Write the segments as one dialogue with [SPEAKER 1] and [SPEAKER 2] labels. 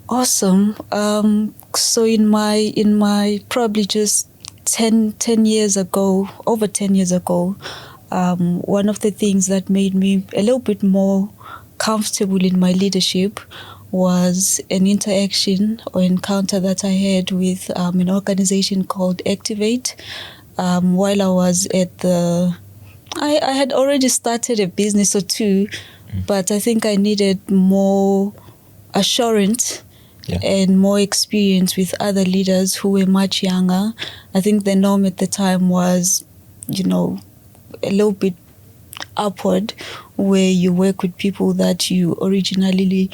[SPEAKER 1] Awesome. So in my probably just 10 years ago, over 10 years ago, one of the things that made me a little bit more comfortable in my leadership was an interaction or encounter that I had with an organization called Activate. While I was at I had already started a business or two, but I think I needed more assurance and more experience with other leaders who were much younger. I think the norm at the time was, a little bit upward, where you work with people that you originally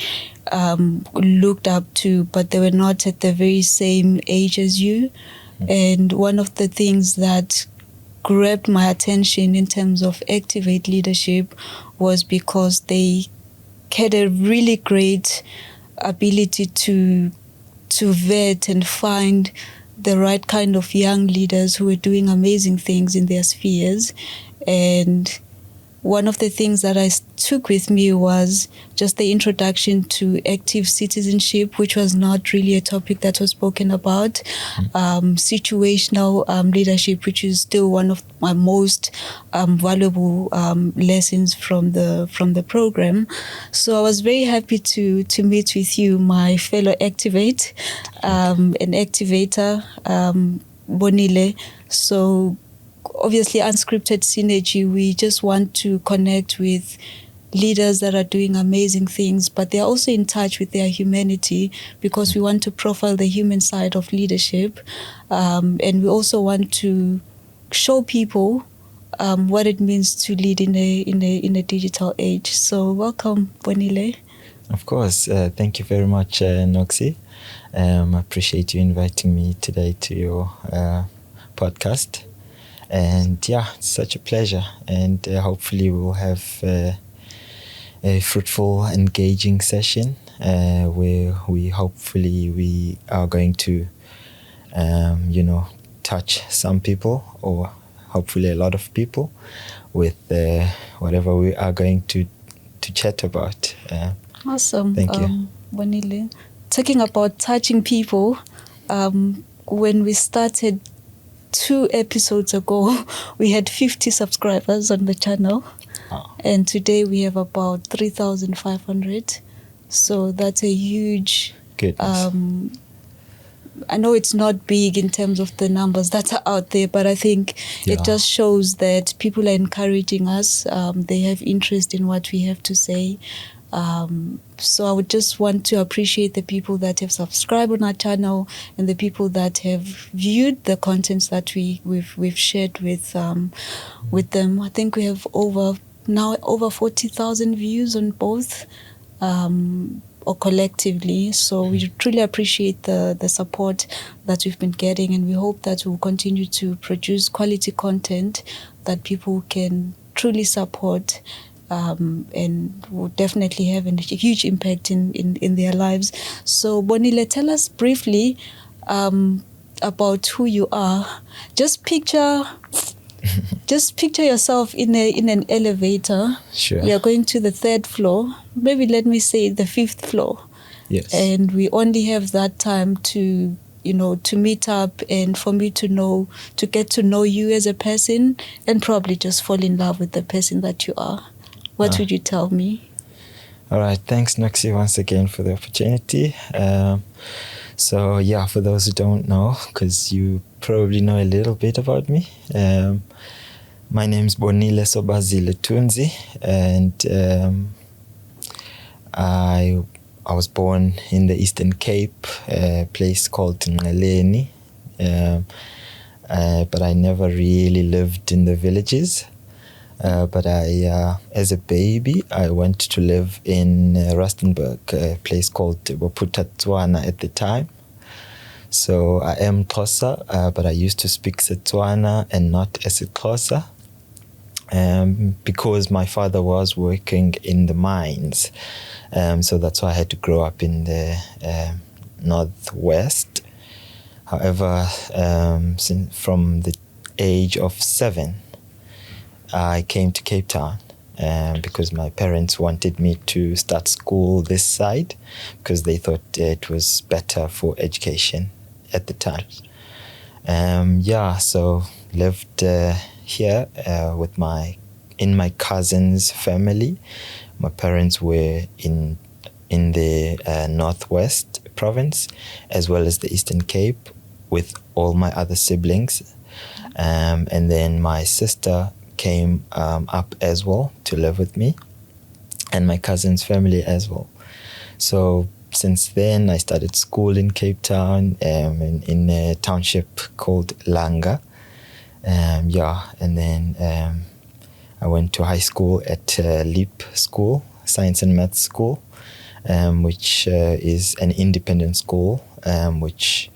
[SPEAKER 1] looked up to, but they were not at the very same age as you. And one of the things that grabbed my attention in terms of Activate leadership was because they had a really great ability to vet and find the right kind of young leaders who were doing amazing things in their spheres. And one of the things that I took with me was just the introduction to active citizenship, which was not really a topic that was spoken about. Situational leadership, which is still one of my most valuable lessons from the program. So I was very happy to meet with you, my fellow Activate, an activator, Bonile. So obviously, Unscripted Synergy, we just want to connect with leaders that are doing amazing things, but they're also in touch with their humanity, because we want to profile the human side of leadership. And we also want to show people what it means to lead in a digital age. So welcome, Bonile.
[SPEAKER 2] Of course. Thank you very much, Noxy. I appreciate you inviting me today to your podcast. And it's such a pleasure. And hopefully we'll have a fruitful, engaging session where we are going to, touch some people, or hopefully a lot of people, with whatever we are going to chat about.
[SPEAKER 1] Awesome.
[SPEAKER 2] Thank you.
[SPEAKER 1] Bonile, talking about touching people, when we started 2 episodes ago, we had 50 subscribers on the channel.
[SPEAKER 2] Oh.
[SPEAKER 1] And today we have about 3,500. So that's a huge...
[SPEAKER 2] Goodness.
[SPEAKER 1] I know it's not big in terms of the numbers that are out there, but I think it just shows that people are encouraging us. They have interest in what we have to say. So I would just want to appreciate the people that have subscribed on our channel and the people that have viewed the contents that we've shared with them. I think we have over 40,000 views on both, or collectively. So we truly appreciate the support that we've been getting, and we hope that we'll continue to produce quality content that people can truly support. And will definitely have a huge impact in their lives. So Bonile, tell us briefly about who you are. Just picture yourself in an elevator.
[SPEAKER 2] Sure.
[SPEAKER 1] You're going to the 3rd floor, maybe let me say the 5th floor.
[SPEAKER 2] Yes.
[SPEAKER 1] And we only have that time to meet up, and for me to get to know you as a person, and probably just fall in love with the person that you are. What would you tell me?
[SPEAKER 2] All right. Thanks, Noxy, once again for the opportunity. For those who don't know, because you probably know a little bit about me, my name's Bonile Thunzi, and I was born in the Eastern Cape, a place called Nqeleni, but I never really lived in the villages. But as a baby, I went to live in Rustenburg, a place called Bophuthatswana at the time. So I am Xhosa, but I used to speak Setswana and not isiXhosa, because my father was working in the mines. So that's why I had to grow up in the northwest. However, from the age of 7, I came to Cape Town, because my parents wanted me to start school this side because they thought it was better for education at the time. So lived here in my cousin's family. My parents were in the Northwest province as well as the Eastern Cape with all my other siblings. And then my sister came up as well to live with me and my cousin's family as well. So since then, I started school in Cape Town in a township called Langa. And then I went to high school at Leap School, Science and Maths School, which is an independent school which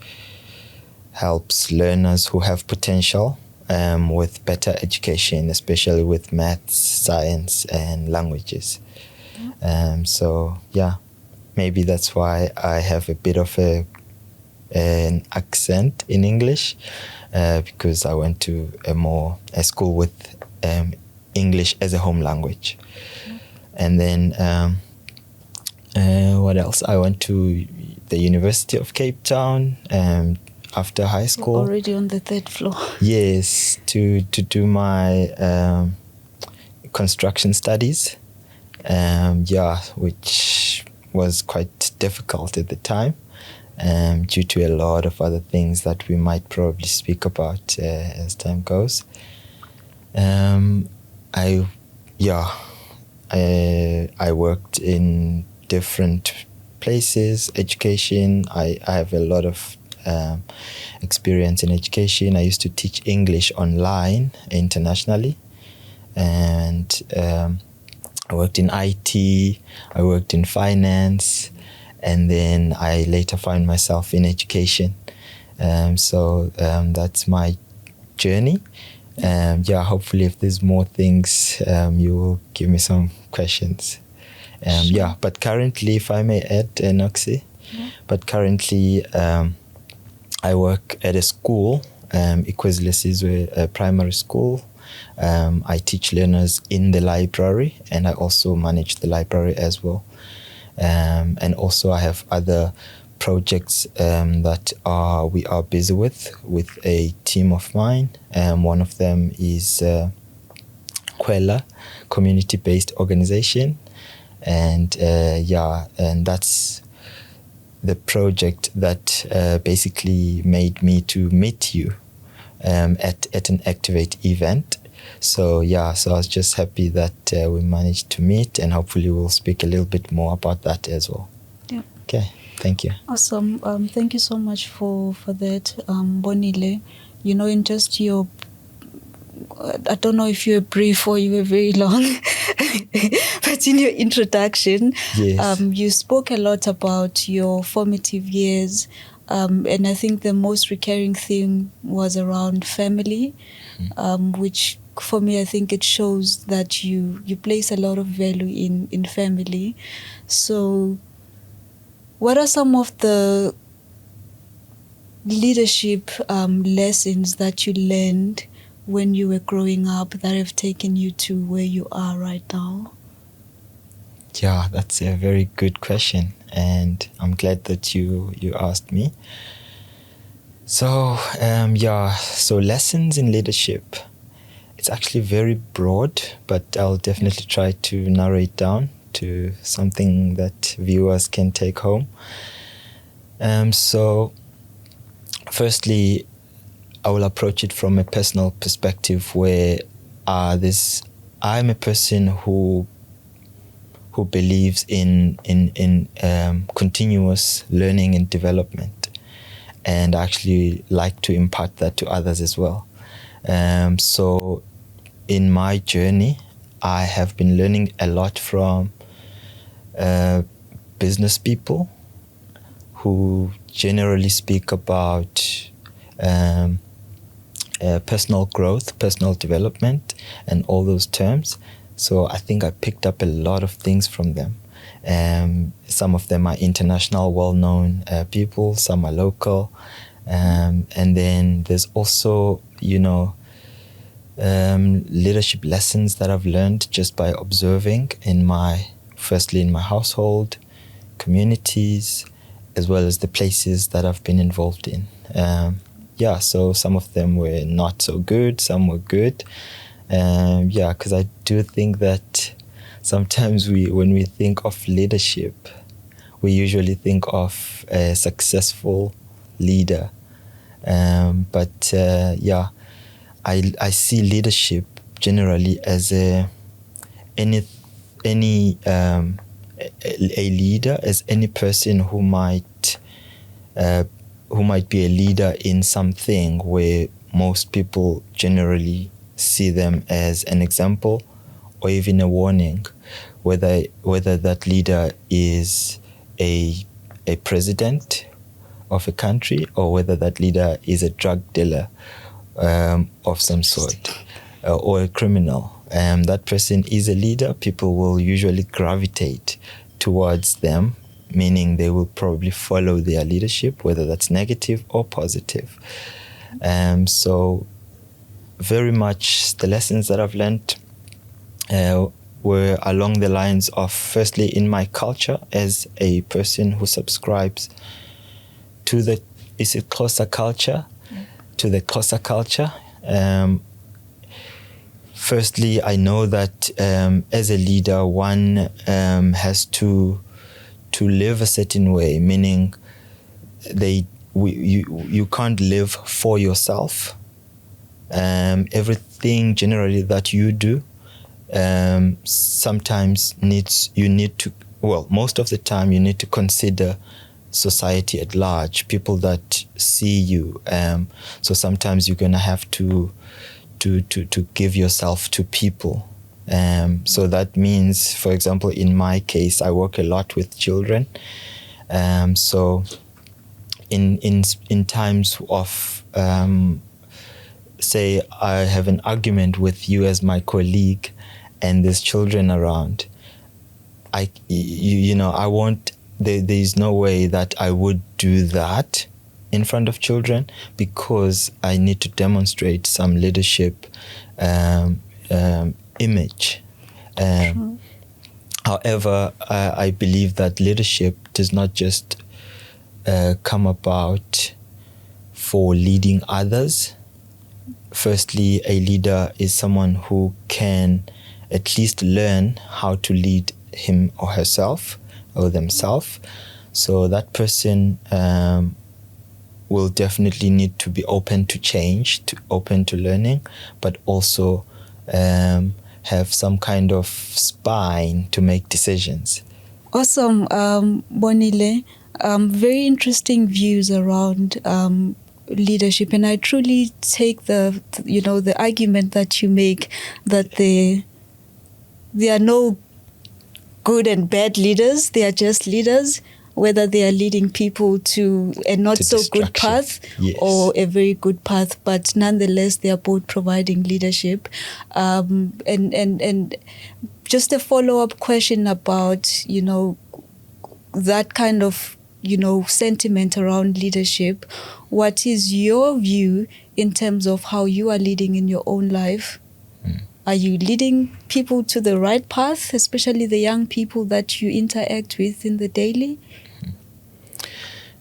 [SPEAKER 2] helps learners who have potential with better education, especially with maths, science, and languages. Maybe that's why I have a bit of an accent in English, because I went to a school with English as a home language. And then what else? I went to the University of Cape Town after high school.
[SPEAKER 1] You're already on the third floor.
[SPEAKER 2] Yes, to do my construction studies, which was quite difficult at the time, due to a lot of other things that we might probably speak about as time goes. I worked in different places, education. I have a lot of experience in education. I used to teach English online internationally, and I worked in IT, I worked in finance, and then I later found myself in education. So that's my journey. Hopefully if there's more things, you will give me some questions.
[SPEAKER 1] Sure.
[SPEAKER 2] But currently, if I may add, Noxy, but currently I work at a school, Equizlesizwe primary school. I teach learners in the library, and I also manage the library as well. And also I have other projects that we are busy with a team of mine. One of them is Khwela community-based organization, and that's the project that basically made me to meet you at an Activate event. So I was just happy that we managed to meet, and hopefully we'll speak a little bit more about that as well.
[SPEAKER 1] Yeah.
[SPEAKER 2] Okay, thank you.
[SPEAKER 1] Awesome. Thank you so much for that, Bonile. In just your, I don't know if you were brief or you were very long, but in your introduction,
[SPEAKER 2] Yes.
[SPEAKER 1] you spoke a lot about your formative years, and I think the most recurring theme was around family, which for me, I think it shows that you place a lot of value in family. So what are some of the leadership lessons that you learned when you were growing up that have taken you to where you are right now?
[SPEAKER 2] Yeah, that's a very good question, and I'm glad that you asked me. So, so lessons in leadership. It's actually very broad, but I'll definitely try to narrow it down to something that viewers can take home. So, firstly, I will approach it from a personal perspective where I'm a person who believes in continuous learning and development, and I actually like to impart that to others as well. So in my journey, I have been learning a lot from business people who generally speak about personal growth, personal development, and all those terms. So I think I picked up a lot of things from them. Some of them are international, well-known people. Some are local. And then there's also, leadership lessons that I've learned just by observing firstly in my household, communities, as well as the places that I've been involved in. So some of them were not so good, some were good. Because I do think that sometimes when we think of leadership, we usually think of a successful leader. I see leadership generally as a leader as any person who might be a leader in something where most people generally see them as an example or even a warning, whether that leader is a president of a country or whether that leader is a drug dealer of some sort or a criminal. That person is a leader. People will usually gravitate towards them, meaning they will probably follow their leadership, whether that's negative or positive. So very much the lessons that I've learned were along the lines of, firstly, in my culture as a person who subscribes to the Xhosa culture, to the Xhosa culture. Firstly, I know that as a leader, one has to live a certain way, meaning you can't live for yourself. Everything generally that you do sometimes most of the time you need to consider society at large, people that see you. So sometimes you're going to have to give yourself to people. So that means, for example, in my case, I work a lot with children. So in times of, say, I have an argument with you as my colleague and there's children around, I won't, there's no way that I would do that in front of children, because I need to demonstrate some leadership image. However, I believe that leadership does not just come about for leading others. Firstly, a leader is someone who can at least learn how to lead him or herself or themselves. So that person will definitely need to be open to change, open to learning, but also have some kind of spine to make decisions.
[SPEAKER 1] Awesome, Bonile. Very interesting views around leadership, and I truly take the argument that you make that there are no good and bad leaders. They are just leaders, whether they are leading people to a not so good path, yes, or a very good path, but nonetheless they are both providing leadership. And just a follow-up question about that kind of sentiment around leadership. What is your view in terms of how you are leading in your own life? Are you leading people to the right path, especially the young people that you interact with in the daily?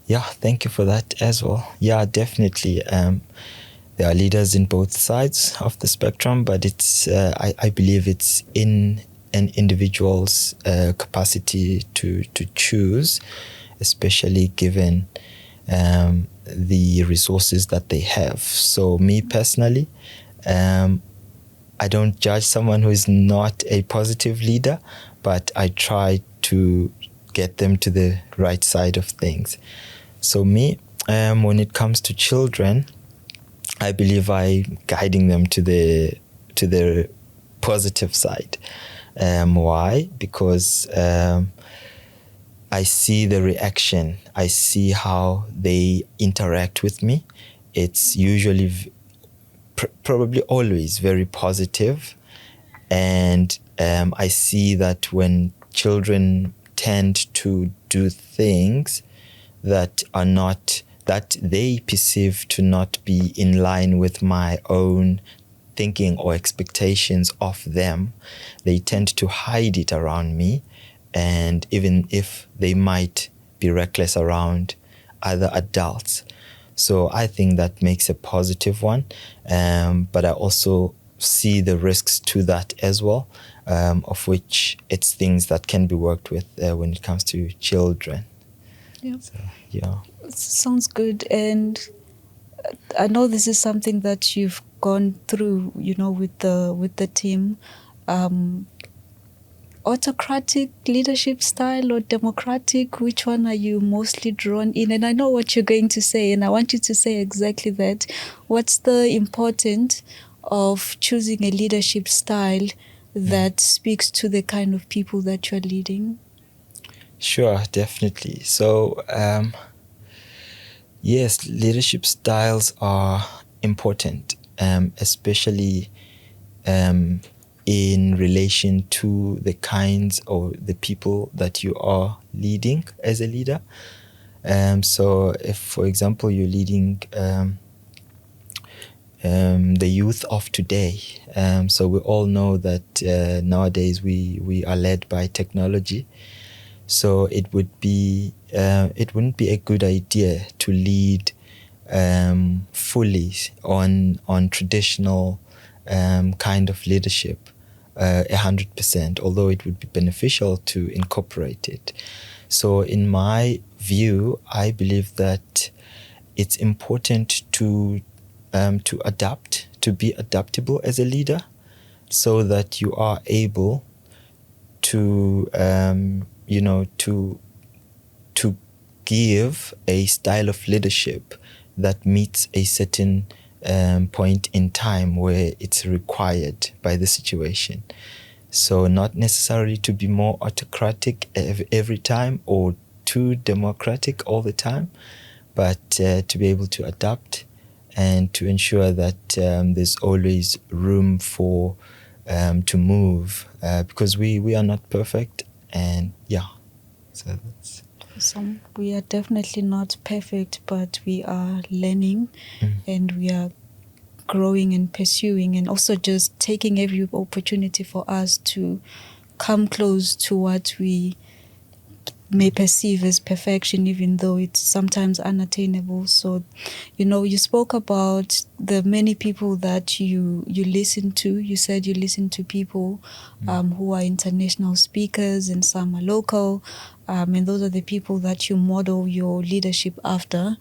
[SPEAKER 2] Yeah, thank you for that as well. Yeah, definitely. There are leaders in both sides of the spectrum, but it's I believe it's in an individual's capacity to choose, especially given the resources that they have. So me personally, I don't judge someone who is not a positive leader, but I try to get them to the right side of things. So me, when it comes to children, I believe I'm guiding them to the positive side. Why? Because I see the reaction. I see how they interact with me. It's usually probably always very positive. And I see that when children tend to do things that they perceive to not be in line with my own thinking or expectations of them, they tend to hide it around me. And even if they might be reckless around other adults. So I think that makes a positive one. But I also see the risks to that as well, of which it's things that can be worked with when it comes to children.
[SPEAKER 1] Yeah.
[SPEAKER 2] So, yeah.
[SPEAKER 1] Sounds good. And I know this is something that you've gone through, with the team. Autocratic leadership style or democratic, which one are you mostly drawn in? And I know what you're going to say, and I want you to say exactly that. What's the importance of choosing a leadership style that speaks to the kind of people that you're leading?
[SPEAKER 2] Sure, definitely. So, yes, leadership styles are important, especially in relation to the kinds or the people that you are leading as a leader. So if, for example, you're leading the youth of today, so we all know that nowadays we are led by technology. So it wouldn't be a good idea to lead fully on traditional kind of leadership 100%, although it would be beneficial to incorporate it. So in my view, I believe that it's important to adapt, to be adaptable as a leader, so that you are able to to give a style of leadership that meets a certain point in time where it's required by the situation. So not necessarily to be more autocratic every time or too democratic all the time, but to be able to adapt and to ensure that there's always room for to move, because we are not perfect, and yeah, so that's.
[SPEAKER 1] So we are definitely not perfect, but we are learning and we are growing and pursuing, and also just taking every opportunity for us to come close to what we may perceive as perfection, even though it's sometimes unattainable. So, you spoke about the many people that you listen to. You said you listen to people who are international speakers, and some are local, and those are the people that you model your leadership after.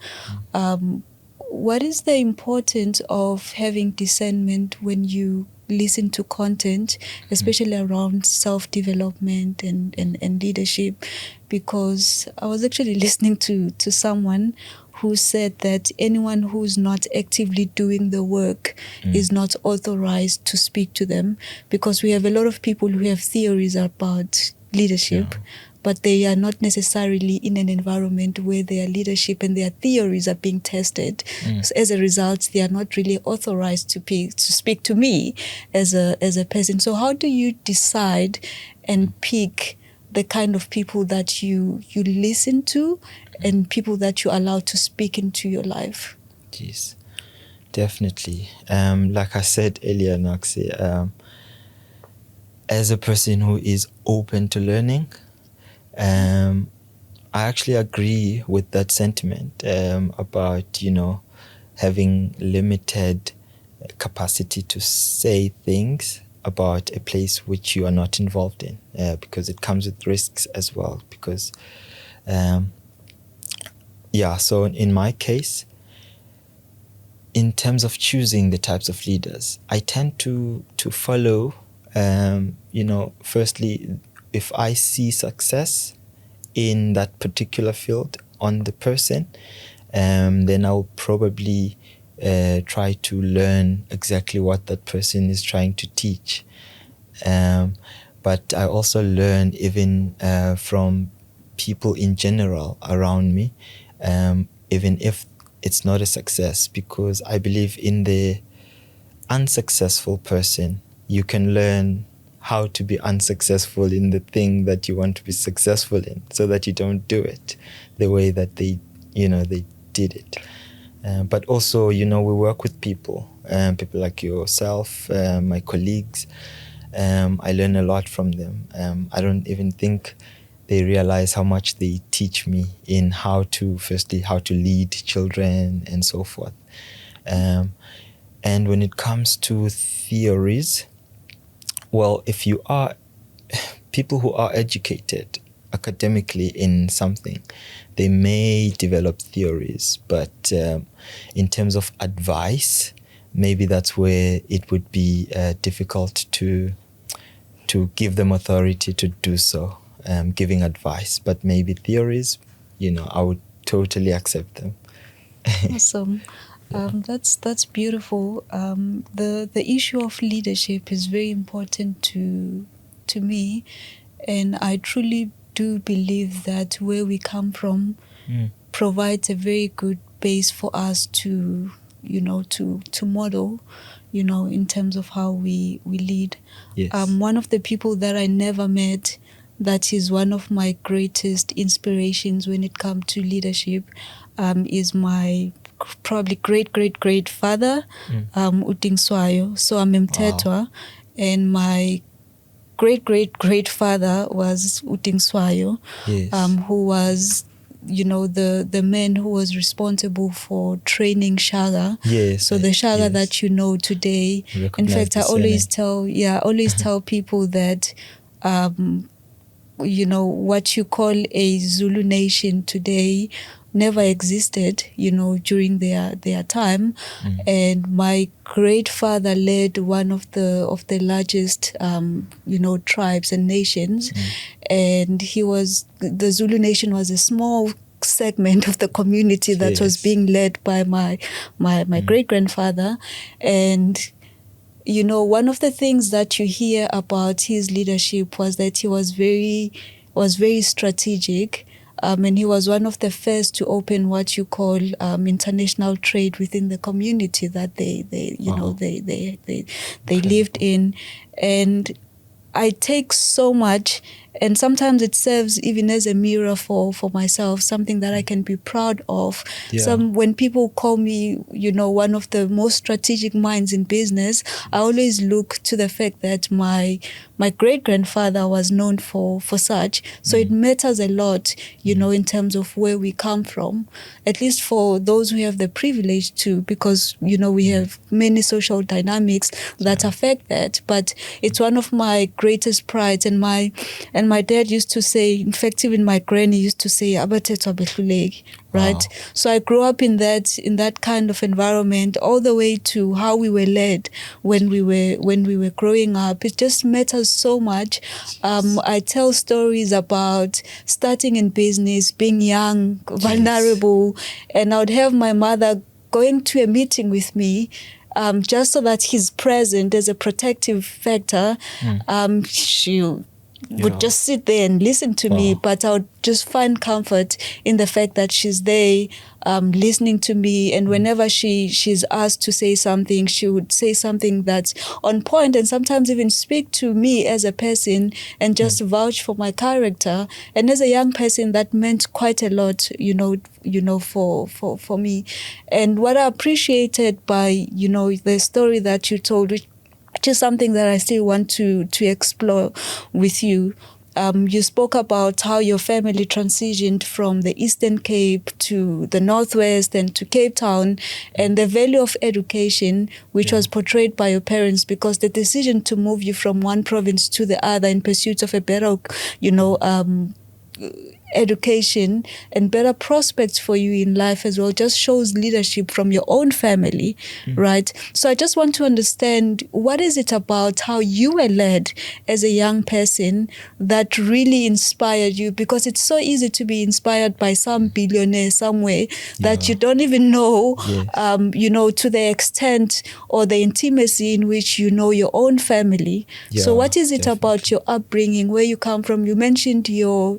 [SPEAKER 1] What is the importance of having discernment when you listen to content, especially around self-development and leadership? Because I was actually listening to someone who said that anyone who's not actively doing the work is not authorized to speak to them, because we have a lot of people who have theories about leadership, but they are not necessarily in an environment where their leadership and their theories are being tested. So as a result, they are not really authorized to speak to me as a person. So how do you decide and pick the kind of people that you listen to and people that you allow to speak into your life?
[SPEAKER 2] Yes, definitely. Like I said earlier, Noxy, as a person who is open to learning, I actually agree with that sentiment about, having limited capacity to say things about a place which you are not involved in, because it comes with risks as well. Because, so in my case, in terms of choosing the types of leaders, I tend to follow, firstly, if I see success in that particular field on the person, then I'll probably try to learn exactly what that person is trying to teach. But I also learn even from people in general around me, even if it's not a success, because I believe in the unsuccessful person, you can learn how to be unsuccessful in the thing that you want to be successful in, so that you don't do it the way that they did it. But also, we work with people, people like yourself, my colleagues. I learn a lot from them. I don't even think they realize how much they teach me in how to lead children and so forth. And when it comes to theories, well, if you are people who are educated academically in something, they may develop theories, but in terms of advice, maybe that's where it would be difficult to give them authority to do so, giving advice. But maybe theories, I would totally accept them.
[SPEAKER 1] Awesome. That's beautiful. The issue of leadership is very important to me, and I truly do believe that where we come from provides a very good base for us to model, in terms of how we lead.
[SPEAKER 2] Yes.
[SPEAKER 1] One of the people that I never met, that is one of my greatest inspirations when it comes to leadership, is my probably great father, Udingswayo. So I'm Mthethwa. Wow. And my great father was Udingswayo. Yes. Who was the man who was responsible for training Shaga. Yes. So the Shaga that you know today. In fact, I always tell people that what you call a Zulu nation today never existed, during their time. And my great father led one of the largest tribes and nations. And the Zulu nation was a small segment of the community that was being led by my great grandfather. And one of the things that you hear about his leadership was that he was very strategic. And he was one of the first to open what you call international trade within the community that they lived in. And I take so much, and sometimes it serves even as a mirror for myself, something that I can be proud of. Yeah. When people call me, one of the most strategic minds in business, I always look to the fact that my great-grandfather was known for such. So it matters a lot, in terms of where we come from, at least for those who have the privilege to, because, we have many social dynamics that affect that. But it's one of my greatest prides, and my dad used to say, in fact, even my granny used to say, "Abathethwa behluleki," right? Wow. So I grew up in that kind of environment, all the way to how we were led when we were growing up. It just matters so much. I tell stories about starting in business, being young, vulnerable, and I would have my mother going to a meeting with me, just so that he's present as a protective factor. She would just sit there and listen to me, but I would just find comfort in the fact that she's there, listening to me. And whenever she's asked to say something, she would say something that's on point, and sometimes even speak to me as a person and just vouch for my character. And as a young person, that meant quite a lot, for me. And what I appreciated by, the story that you told, which is something that I still want to explore with you. You spoke about how your family transitioned from the Eastern Cape to the Northwest and to Cape Town, and the value of education, which was portrayed by your parents, because the decision to move you from one province to the other in pursuit of a better, education and better prospects for you in life as well, just shows leadership from your own family, right? So I just want to understand, what is it about how you were led as a young person that really inspired you? Because it's so easy to be inspired by some billionaire somewhere that you don't even know, to the extent or the intimacy in which you know your own family. So what is it about your upbringing, where you come from? You mentioned your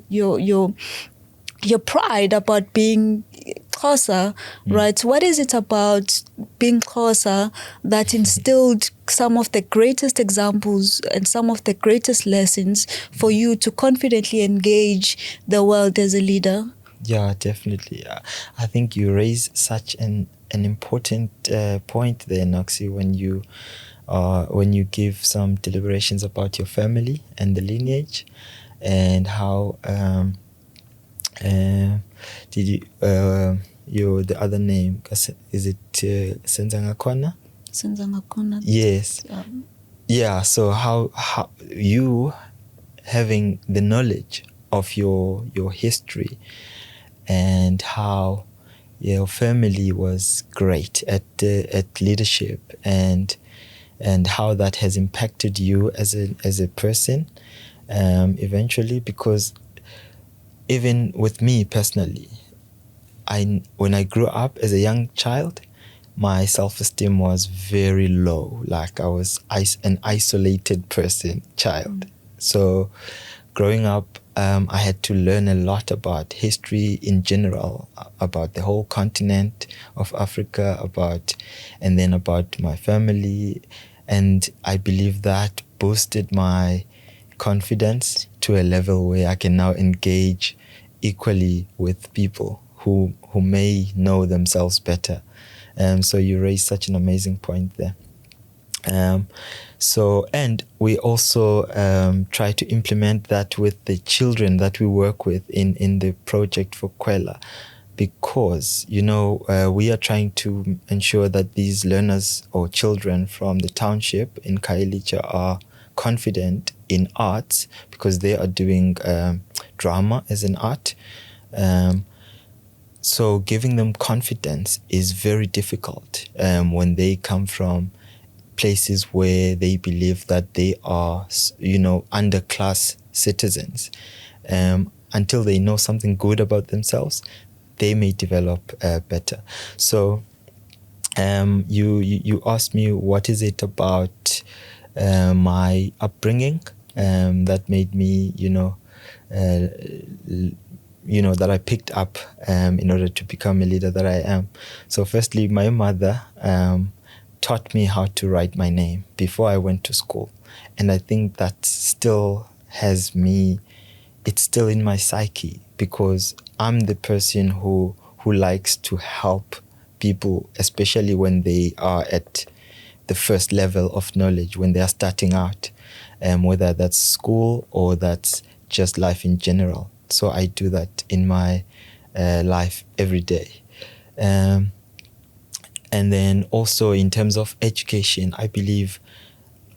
[SPEAKER 1] pride about being Xhosa, right? What is it about being Xhosa that instilled some of the greatest examples and some of the greatest lessons for you to confidently engage the world as a leader?
[SPEAKER 2] Yeah, definitely. I think you raise such an an important point there, Noxy, when you give some deliberations about your family and the lineage, and how did you the other name, is it Senzangakona?
[SPEAKER 1] Senzangakona.
[SPEAKER 2] Yes. Yeah. So how you having the knowledge of your history, and how your family was great at leadership, and how that has impacted you as a person eventually. Because even with me personally, when I grew up as a young child, my self-esteem was very low. Like, I was an isolated child. So growing up, I had to learn a lot about history in general, about the whole continent of Africa, and then about my family. And I believe that boosted my confidence to a level where I can now engage equally with people who may know themselves better. So you raised such an amazing point there. And we also try to implement that with the children that we work with in the project for Khwela, because we are trying to ensure that these learners or children from the township in Khayelitsha are confident in arts, because they are doing drama as an art. So giving them confidence is very difficult when they come from places where they believe that they are, underclass citizens. Until they know something good about themselves, they may develop better. So you asked me, what is it about my upbringing that made me, that I picked up in order to become a leader that I am. So firstly, my mother taught me how to write my name before I went to school. And I think that still has me, it's still in my psyche, because I'm the person who likes to help people, especially when they are at the first level of knowledge, when they are starting out, whether that's school or that's just life in general. So I do that in my life every day. And then also in terms of education, I believe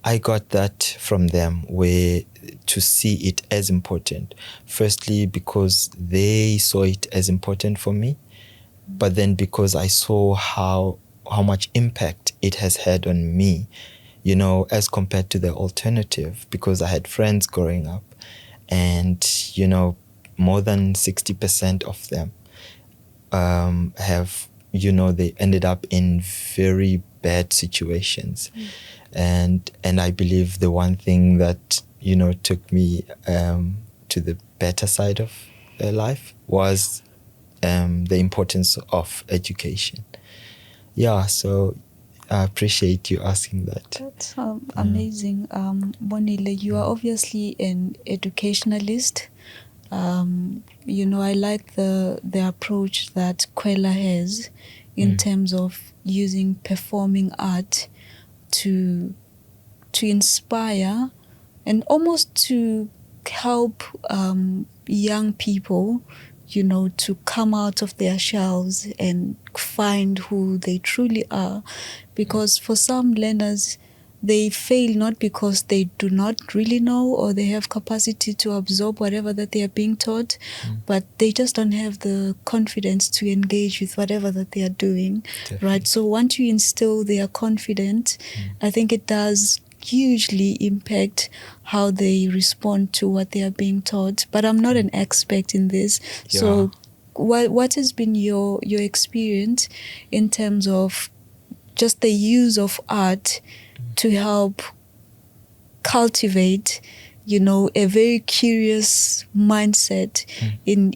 [SPEAKER 2] I got that from them, where to see it as important. Firstly, because they saw it as important for me, but then because I saw how much impact it has had on me, as compared to the alternative, because I had friends growing up, and, more than 60% of them have, they ended up in very bad situations. And I believe the one thing that, took me to the better side of life was the importance of education. Yeah, so I appreciate you asking that.
[SPEAKER 1] That's amazing. Bonile, you are obviously an educationalist. I like the approach that Khwela has in terms of using performing art to inspire and almost to help young people, to come out of their shells and find who they truly are. Because for some learners, they fail not because they do not really know or they have capacity to absorb whatever that they are being taught, but they just don't have the confidence to engage with whatever that they are doing.
[SPEAKER 2] Definitely.
[SPEAKER 1] Right? So once you instill their confidence, I think it does hugely impact how they respond to what they are being taught. But I'm not an expert in this.
[SPEAKER 2] Yeah.
[SPEAKER 1] So what has been your experience in terms of just the use of art to help cultivate, a very curious mindset in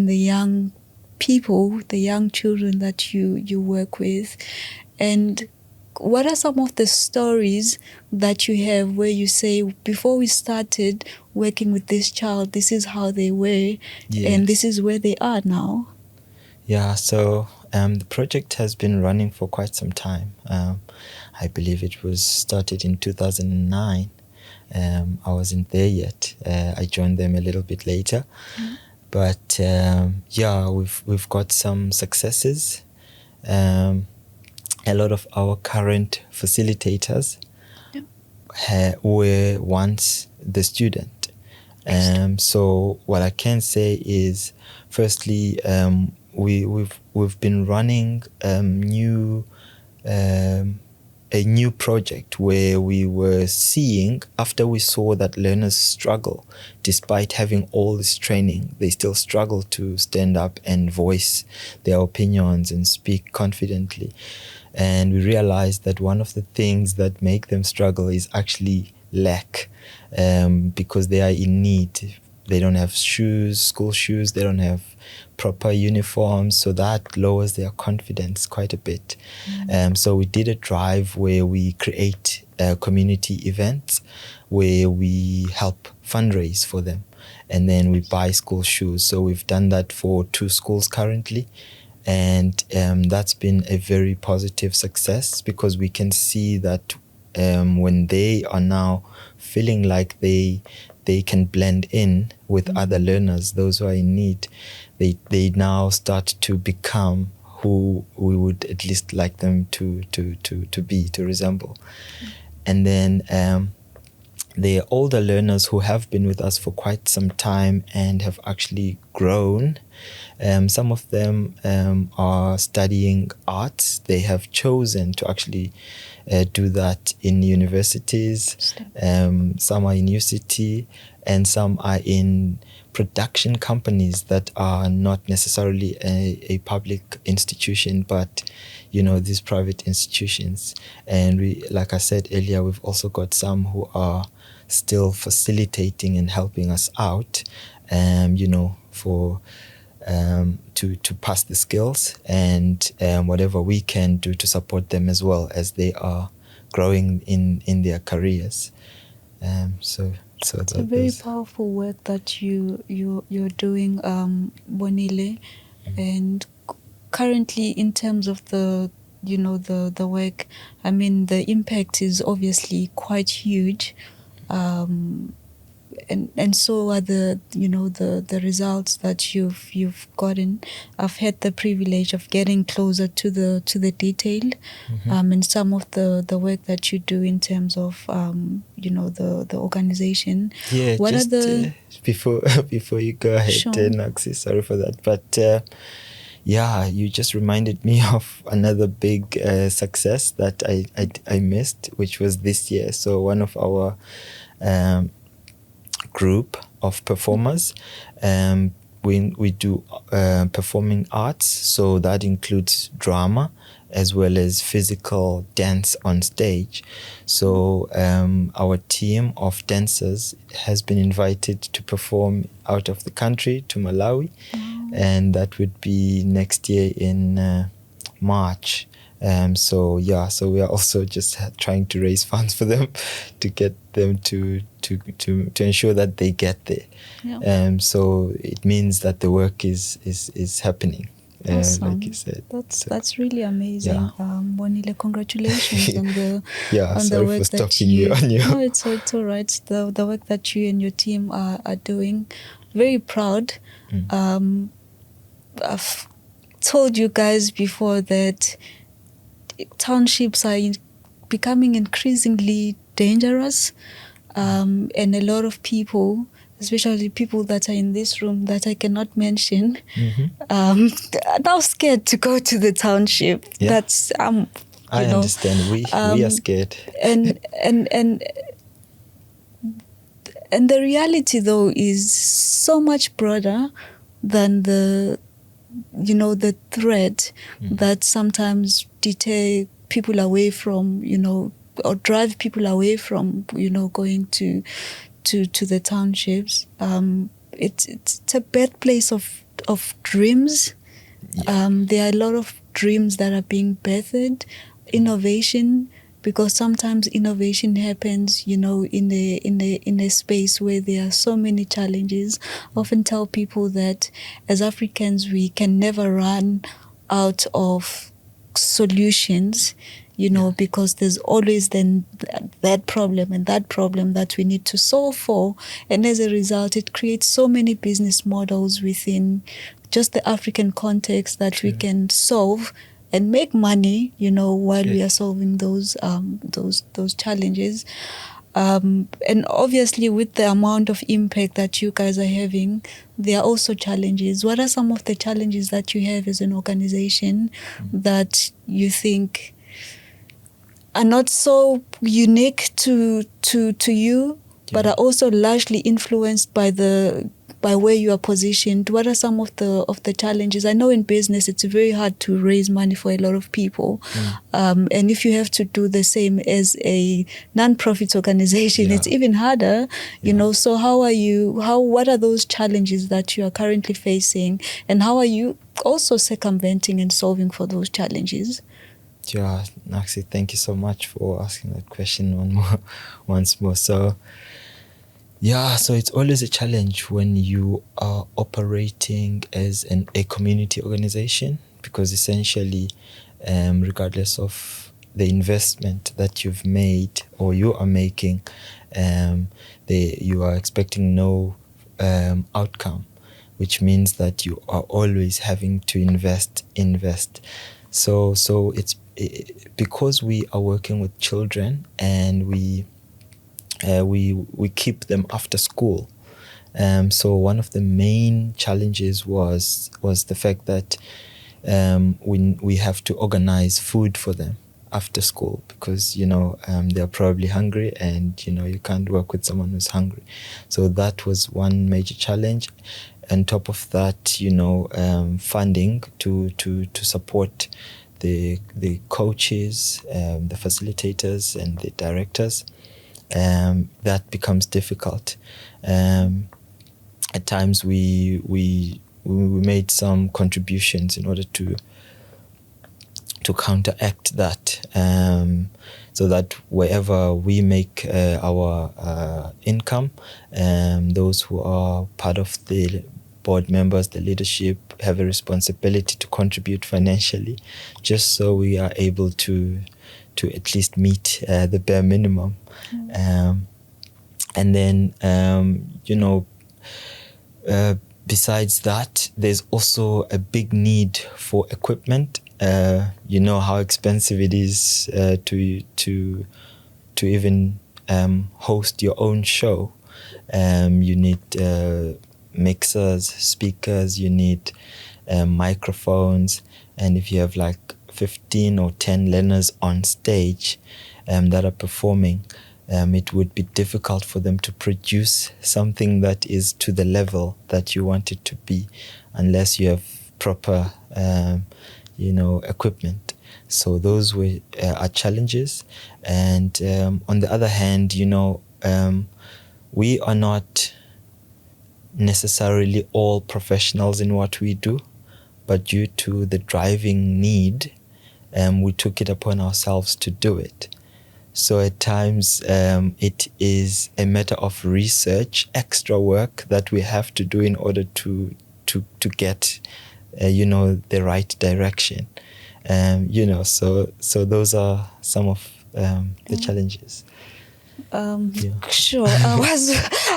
[SPEAKER 1] the young people, the young children that you work with? And what are some of the stories that you have where you say, before we started working with this child, this is how they were,
[SPEAKER 2] Yes.
[SPEAKER 1] and this is where they are now?
[SPEAKER 2] Yeah, so The project has been running for quite some time. I believe it was started in 2009. I wasn't there yet. I joined them a little bit later. But we've got some successes. A lot of our current facilitators were once the student. So what I can say is, firstly, we've been running a new project where we were seeing, after we saw that learners struggle, despite having all this training, they still struggle to stand up and voice their opinions and speak confidently. And we realized that one of the things that make them struggle is actually lack, because they are in need. They don't have shoes, school shoes, they don't have proper uniforms, so that lowers their confidence quite a bit. So we did a drive where we create community events where we help fundraise for them, and then we buy school shoes. So we've done that for 2 schools currently, and that's been a very positive success, because we can see that when they are now feeling like they can blend in with other learners, those who are in need, they now start to become who we would at least like them to resemble. And then the older learners who have been with us for quite some time and have actually grown, some of them are studying arts. They have chosen to actually do that in universities. Some are in UCT, and some are in production companies that are not necessarily a public institution, but these private institutions. And we, like I said earlier, we've also got some who are still facilitating and helping us out, for to pass the skills, and whatever we can do to support them as well as they are growing in their careers. So
[SPEAKER 1] it's a very powerful work that you're doing, Bonile. And currently, in terms of the work, I mean, the impact is obviously quite huge. And so are the results that you've gotten. I've had the privilege of getting closer to the detail, and some of the work that you do in terms of the organization.
[SPEAKER 2] Yeah,
[SPEAKER 1] what
[SPEAKER 2] just
[SPEAKER 1] are the
[SPEAKER 2] before you go ahead,
[SPEAKER 1] Sure.
[SPEAKER 2] Noxy, sorry for that, but you just reminded me of another big success that I missed, which was this year. So one of our group of performers, we do performing arts, so that includes drama as well as physical dance on stage. So our team of dancers has been invited to perform out of the country to Malawi, and that would be next year in March. So we are also just trying to raise funds for them to get them to ensure that they get there. So it means that the work is happening.
[SPEAKER 1] Awesome.
[SPEAKER 2] Like you said,
[SPEAKER 1] that's really amazing. Bonile, congratulations on the
[SPEAKER 2] sorry
[SPEAKER 1] work
[SPEAKER 2] for
[SPEAKER 1] that
[SPEAKER 2] stopping you on your...
[SPEAKER 1] No, it's all right. The work that you and your team are doing. Very proud. I've told you guys before that townships are becoming increasingly dangerous, and a lot of people, especially people that are in this room that I cannot mention, are now scared to go to the township. That's
[SPEAKER 2] I understand. We are scared.
[SPEAKER 1] And the reality, though, is so much broader than the threat that sometimes deter people away from, or drive people away from, going to the townships. It's a birthplace of dreams. There are a lot of dreams that are being birthed, innovation, because sometimes innovation happens, in a space where there are so many challenges. I often tell people that as Africans, we can never run out of solutions, because there's always then that problem and that problem that we need to solve for. And as a result, it creates so many business models within just the African context that we can solve and make money, while we are solving those challenges. And obviously, with the amount of impact that you guys are having, there are also challenges. What are some of the challenges that you have as an organization that you think are not so unique to you, but are also largely influenced by where you are positioned? What are some of the challenges? I know in business it's very hard to raise money for a lot of people, and if you have to do the same as a non-profit organization, it's even harder. So what are those challenges that you are currently facing, and how are you also circumventing and solving for those challenges?
[SPEAKER 2] Yeah, Noxy, thank you so much for asking that question once more. So it's always a challenge when you are operating as a community organization, because essentially, regardless of the investment that you've made or you are making, you are expecting no outcome, which means that you are always having to invest. So it's because we are working with children and we keep them after school. So one of the main challenges was the fact that we have to organize food for them after school, because they're probably hungry, and you can't work with someone who's hungry. So that was one major challenge. On top of that, funding to support the coaches, the facilitators, and the directors. That becomes difficult. At times we made some contributions in order to counteract that, so that wherever we make our income, those who are part of the board members, the leadership, have a responsibility to contribute financially, just so we are able to at least meet the bare minimum. And then besides that, there's also a big need for equipment. You know how expensive it is to even host your own show. You need mixers, speakers, you need microphones, and if you have like 15 or 10 learners on stage that are performing, it would be difficult for them to produce something that is to the level that you want it to be, unless you have proper equipment. So those are challenges. And on the other hand, we are not necessarily all professionals in what we do, but due to the driving need, we took it upon ourselves to do it. So at times it is a matter of research, extra work that we have to do in order to get the right direction. So those are some of the challenges.
[SPEAKER 1] Sure.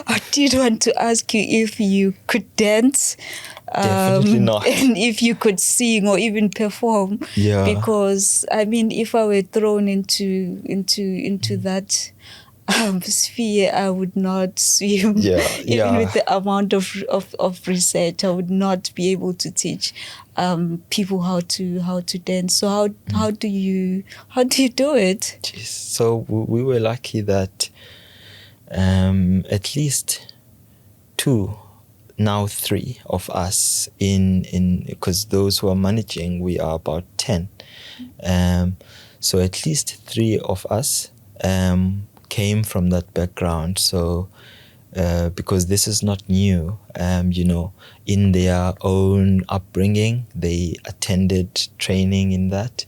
[SPEAKER 1] I did want to ask you if you could dance.
[SPEAKER 2] Definitely not.
[SPEAKER 1] And if you could sing or even perform.
[SPEAKER 2] Yeah.
[SPEAKER 1] Because if I were thrown into that sphere, I would not swim. Even with the amount of research, I would not be able to teach people how to dance. So how do you do it?
[SPEAKER 2] Jeez. So we were lucky that at least 2, now 3 of us in because those who are managing, we are about 10. So at least 3 of us came from that background. So because this is not new, in their own upbringing, they attended training in that.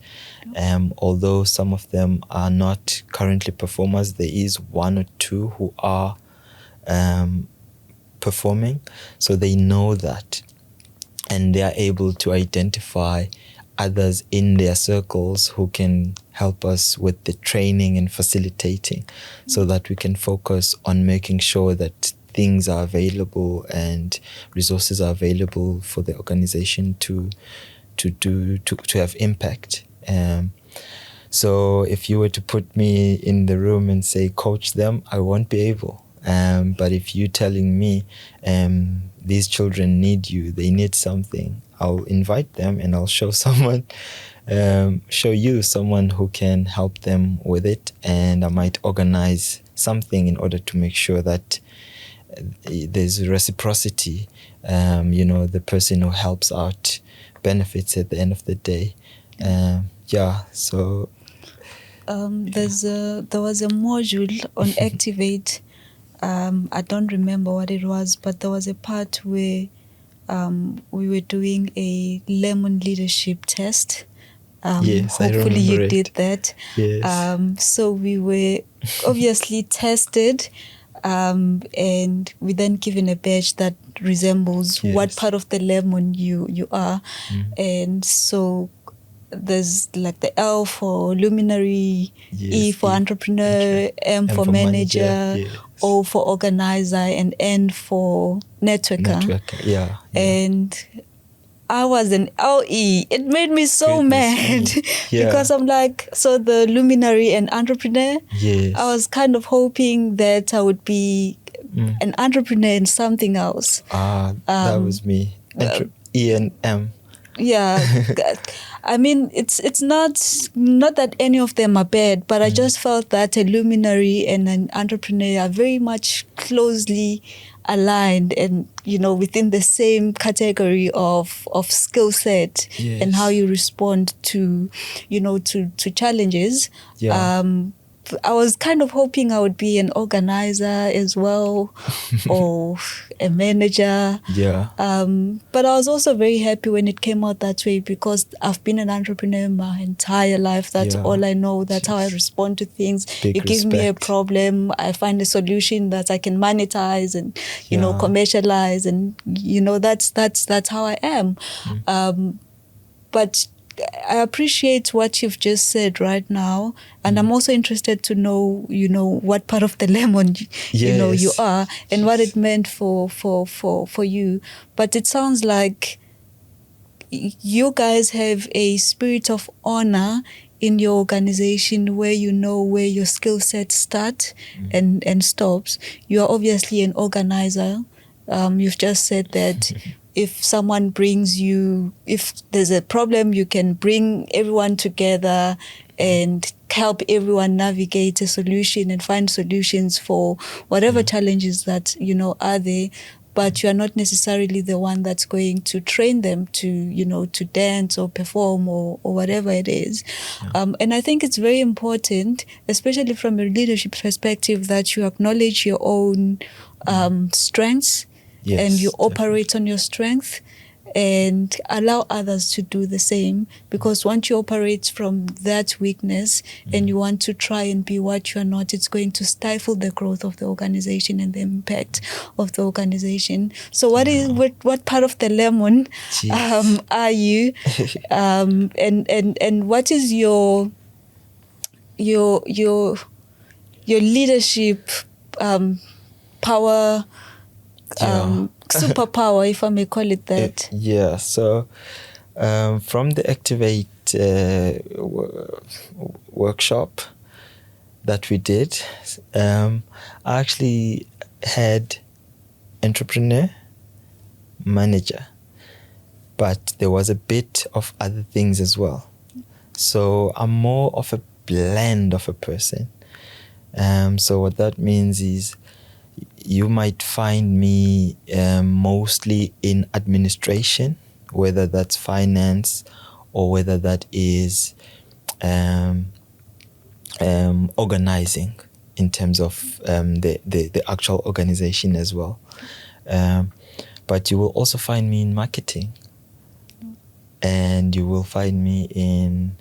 [SPEAKER 2] Although some of them are not currently performers, there is 1 or 2 who are performing, so they know that, and they are able to identify others in their circles who can help us with the training and facilitating, so that we can focus on making sure that things are available and resources are available for the organization to have impact. So if you were to put me in the room and say, coach them, I won't be able. But if you're telling me these children need you, they need something, I'll invite them and I'll show you someone who can help them with it. And I might organize something in order to make sure that there's reciprocity. The person who helps out benefits at the end of the day. So
[SPEAKER 1] there was a module on Activate. I don't remember what it was, but there was a part where we were doing a lemon leadership test.
[SPEAKER 2] Yes,
[SPEAKER 1] hopefully you did that.
[SPEAKER 2] Yes.
[SPEAKER 1] So we were obviously tested, and we then given a badge that resembles what part of the lemon you are. And so there's like the L for luminary, E for entrepreneur, M for manager, O for organizer, and N for networker. And I was an LE. It made me so mad because I'm like, so the luminary and entrepreneur. I was kind of hoping that I would be an entrepreneur in something else.
[SPEAKER 2] That was me. E and M.
[SPEAKER 1] I mean, it's not that any of them are bad, but I just felt that a luminary and an entrepreneur are very much closely aligned and, within the same category of skill set and how you respond to challenges. I was kind of hoping I would be an organizer as well or a manager. But I was also very happy when it came out that way because I've been an entrepreneur my entire life. That's all I know. That's how I respond to things. You give me a problem, I find a solution that I can monetize and, commercialize. And, that's how I am. But I appreciate what you've just said right now, and I'm also interested to know, what part of the lemon, you are, and what it meant for you. But it sounds like you guys have a spirit of honor in your organization where you know where your skill set starts and stops. You are obviously an organizer. You've just said that. If someone brings you, if there's a problem, you can bring everyone together and help everyone navigate a solution and find solutions for whatever challenges that, are there. But you are not necessarily the one that's going to train them to, to dance or perform or whatever it is. And I think it's very important, especially from a leadership perspective, that you acknowledge your own strengths. And you operate on your strength and allow others to do the same, because once you operate from that weakness and you want to try and be what you are not, it's going to stifle the growth of the organization and the impact of the organization. So what part of the lemon are you? And what is your leadership power, superpower, if I may call it that?
[SPEAKER 2] So from the Activate workshop that we did, I actually had entrepreneur, manager, but there was a bit of other things as well. So I'm more of a blend of a person. So what that means is you might find me mostly in administration, whether that's finance or whether that is organizing in terms of the actual organization as well. But you will also find me in marketing, and you will find me in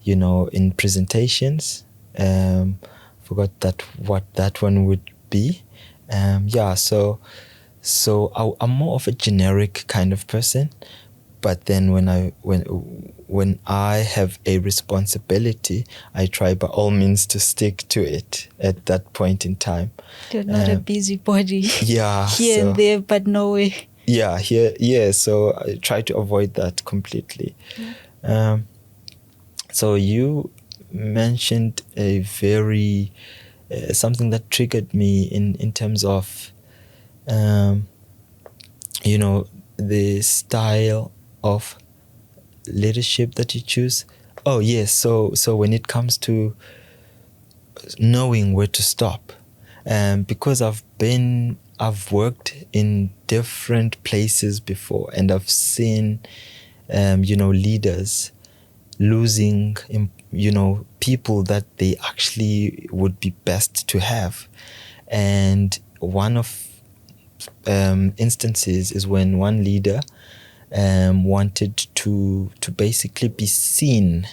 [SPEAKER 2] in presentations. Forgot what that one would be. So I'm more of a generic kind of person, but then when I have a responsibility, I try by all means to stick to it at that point in time.
[SPEAKER 1] You're not a busybody.
[SPEAKER 2] Yeah.
[SPEAKER 1] Here and there, but no way.
[SPEAKER 2] Yeah, here. So I try to avoid that completely.
[SPEAKER 1] Yeah.
[SPEAKER 2] So you mentioned a very something that triggered me in terms of the style of leadership that you choose. Oh yes, so when it comes to knowing where to stop, because I've worked in different places before, and I've seen leaders losing people that they actually would be best to have. And one of instances is when one leader wanted to basically be seen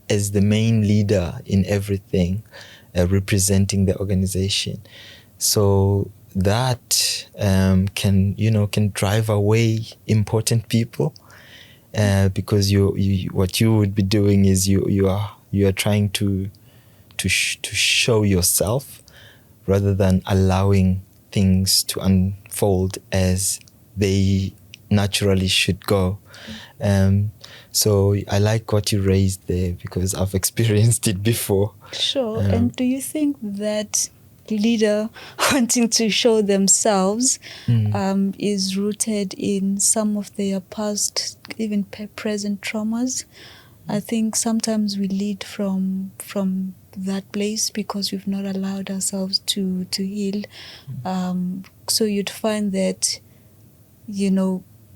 [SPEAKER 2] as the main leader in everything, representing the organization. So that can drive away important people, because what you would be doing is you are trying to show yourself rather than allowing things to unfold as they naturally should go. So I like what you raised there, because I've experienced it before.
[SPEAKER 1] Sure. And do you think that leader wanting to show themselves is rooted in some of their past, even present traumas? I think sometimes we lead from that place because we've not allowed ourselves to heal. So you'd find that,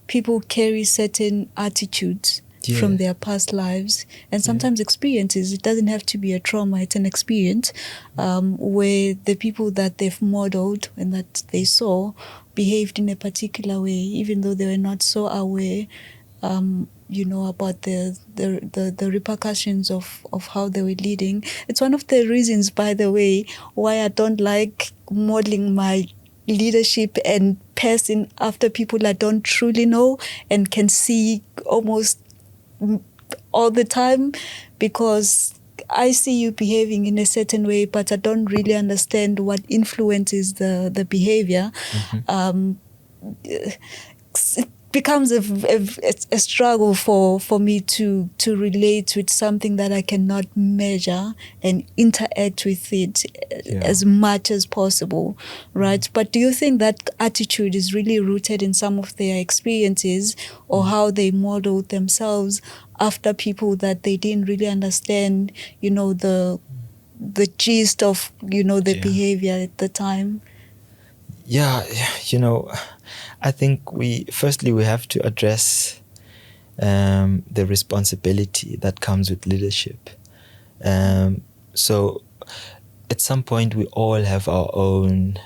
[SPEAKER 1] people carry certain attitudes from their past lives and sometimes experiences. It doesn't have to be a trauma, it's an experience where the people that they've modeled and that they saw behaved in a particular way, even though they were not so aware about the repercussions of how they were leading. It's one of the reasons, by the way, why I don't like modeling my leadership and person after people I don't truly know and can see almost all the time, because I see you behaving in a certain way, but I don't really understand what influences the behavior. It becomes a struggle for me to relate with something that I cannot measure and interact with it as much as possible, right? But do you think that attitude is really rooted in some of their experiences or how they modeled themselves after people that they didn't really understand, the gist of, the behavior at the time?
[SPEAKER 2] I think we have to address the responsibility that comes with leadership. So at some point we all have our own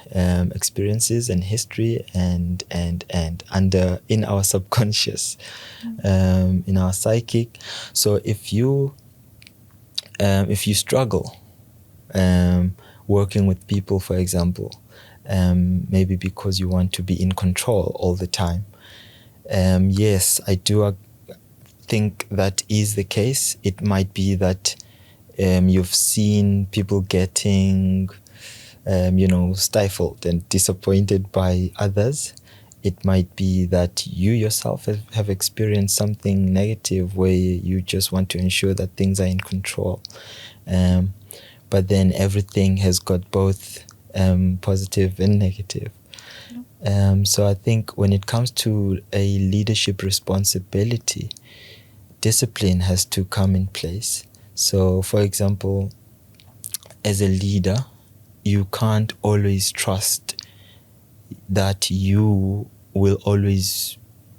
[SPEAKER 2] experiences and history and in our subconscious, in our psychic. So if you struggle working with people, for example, maybe because you want to be in control all the time. Yes, I do think that is the case. It might be that you've seen people getting, stifled and disappointed by others. It might be that you yourself have experienced something negative where you just want to ensure that things are in control. But then everything has got both positive and negative. So I think when it comes to a leadership responsibility, discipline has to come in place. So, for example, as a leader, you can't always trust that you will always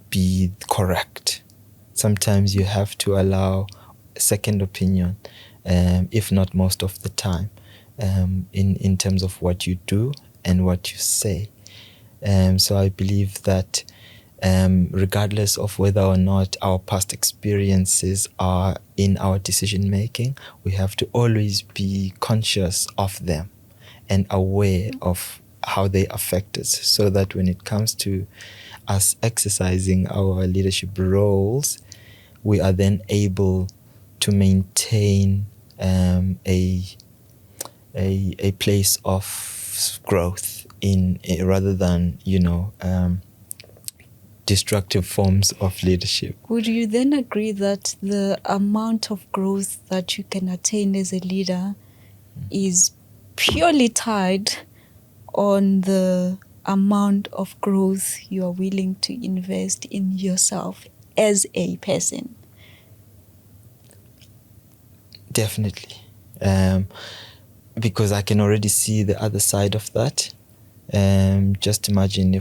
[SPEAKER 2] be correct. Sometimes you have to allow a second opinion, if not most of the time. In terms of what you do and what you say. So I believe that regardless of whether or not our past experiences are in our decision making, we have to always be conscious of them and aware of how they affect us, so that when it comes to us exercising our leadership roles, we are then able to maintain a place of growth in rather than destructive forms of leadership.
[SPEAKER 1] Would you then agree that the amount of growth that you can attain as a leader is purely tied on the amount of growth you are willing to invest in yourself as a person?
[SPEAKER 2] Definitely. Because I can already see the other side of that. Just imagine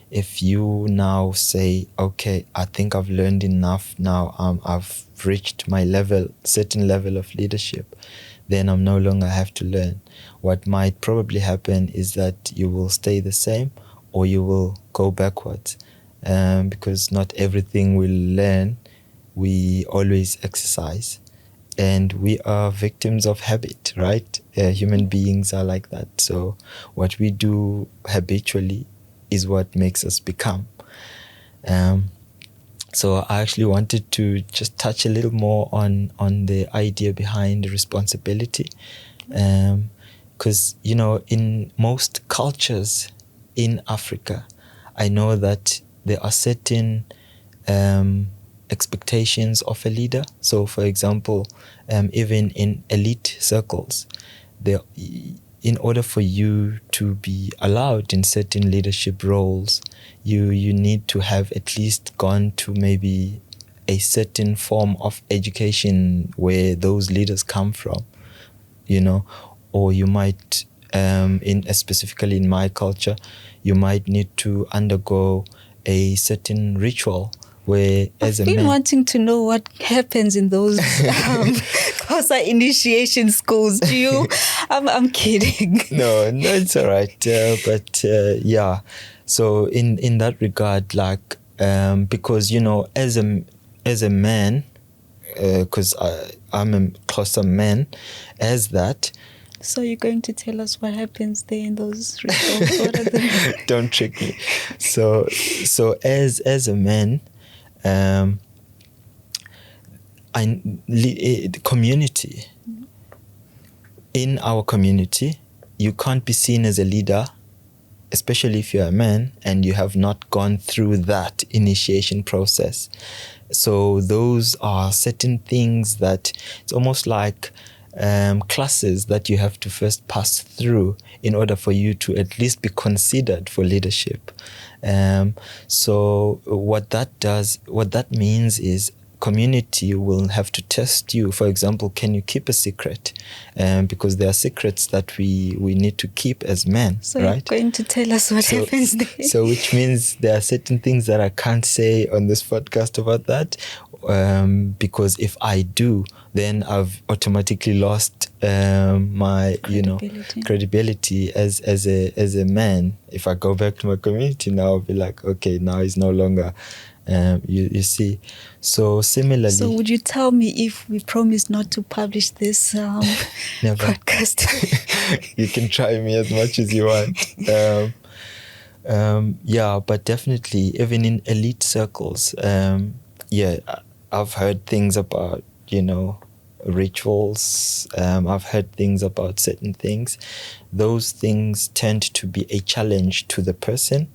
[SPEAKER 2] if you now say, okay, I think I've learned enough now, I've reached my certain level of leadership, then I'm no longer have to learn. What might probably happen is that you will stay the same or you will go backwards, because not everything we learn, we always exercise. And we are victims of habit, right? Human beings are like that. So what we do habitually is what makes us become. So I actually wanted to just touch a little more on the idea behind responsibility. Because, in most cultures in Africa, I know that there are certain expectations of a leader. So, for example, even in elite circles, in order for you to be allowed in certain leadership roles, you need to have at least gone to maybe a certain form of education where those leaders come from, or you might, specifically in my culture, you might need to undergo a certain ritual where, as a man,
[SPEAKER 1] I've been wanting to know what happens in those Xhosa initiation schools. Do you? I'm kidding.
[SPEAKER 2] No, it's all right. But yeah, so in that regard, like, because as a man, because I'm a Xhosa man, as that.
[SPEAKER 1] So you're going to tell us what happens there in those rituals? What are the...
[SPEAKER 2] Don't trick me. So as a man, community. In our community, you can't be seen as a leader, especially if you're a man and you have not gone through that initiation process. So those are certain things that it's almost like classes that you have to first pass through in order for you to at least be considered for leadership. So what that means is community will have to test you. For example, can you keep a secret? Because there are secrets that we need to keep as men,
[SPEAKER 1] so
[SPEAKER 2] right?
[SPEAKER 1] You're going to tell us what happens there.
[SPEAKER 2] So which means there are certain things that I can't say on this podcast about that, because if I do, then I've automatically lost my credibility as a man. If I go back to my community now, I'll be like, okay, now he's no longer. You see, so similarly.
[SPEAKER 1] So would you tell me if we promise not to publish this podcast?
[SPEAKER 2] You can try me as much as you want. Yeah, but definitely, even in elite circles, I've heard things about, rituals. I've heard things about certain things. Those things tend to be a challenge to the person.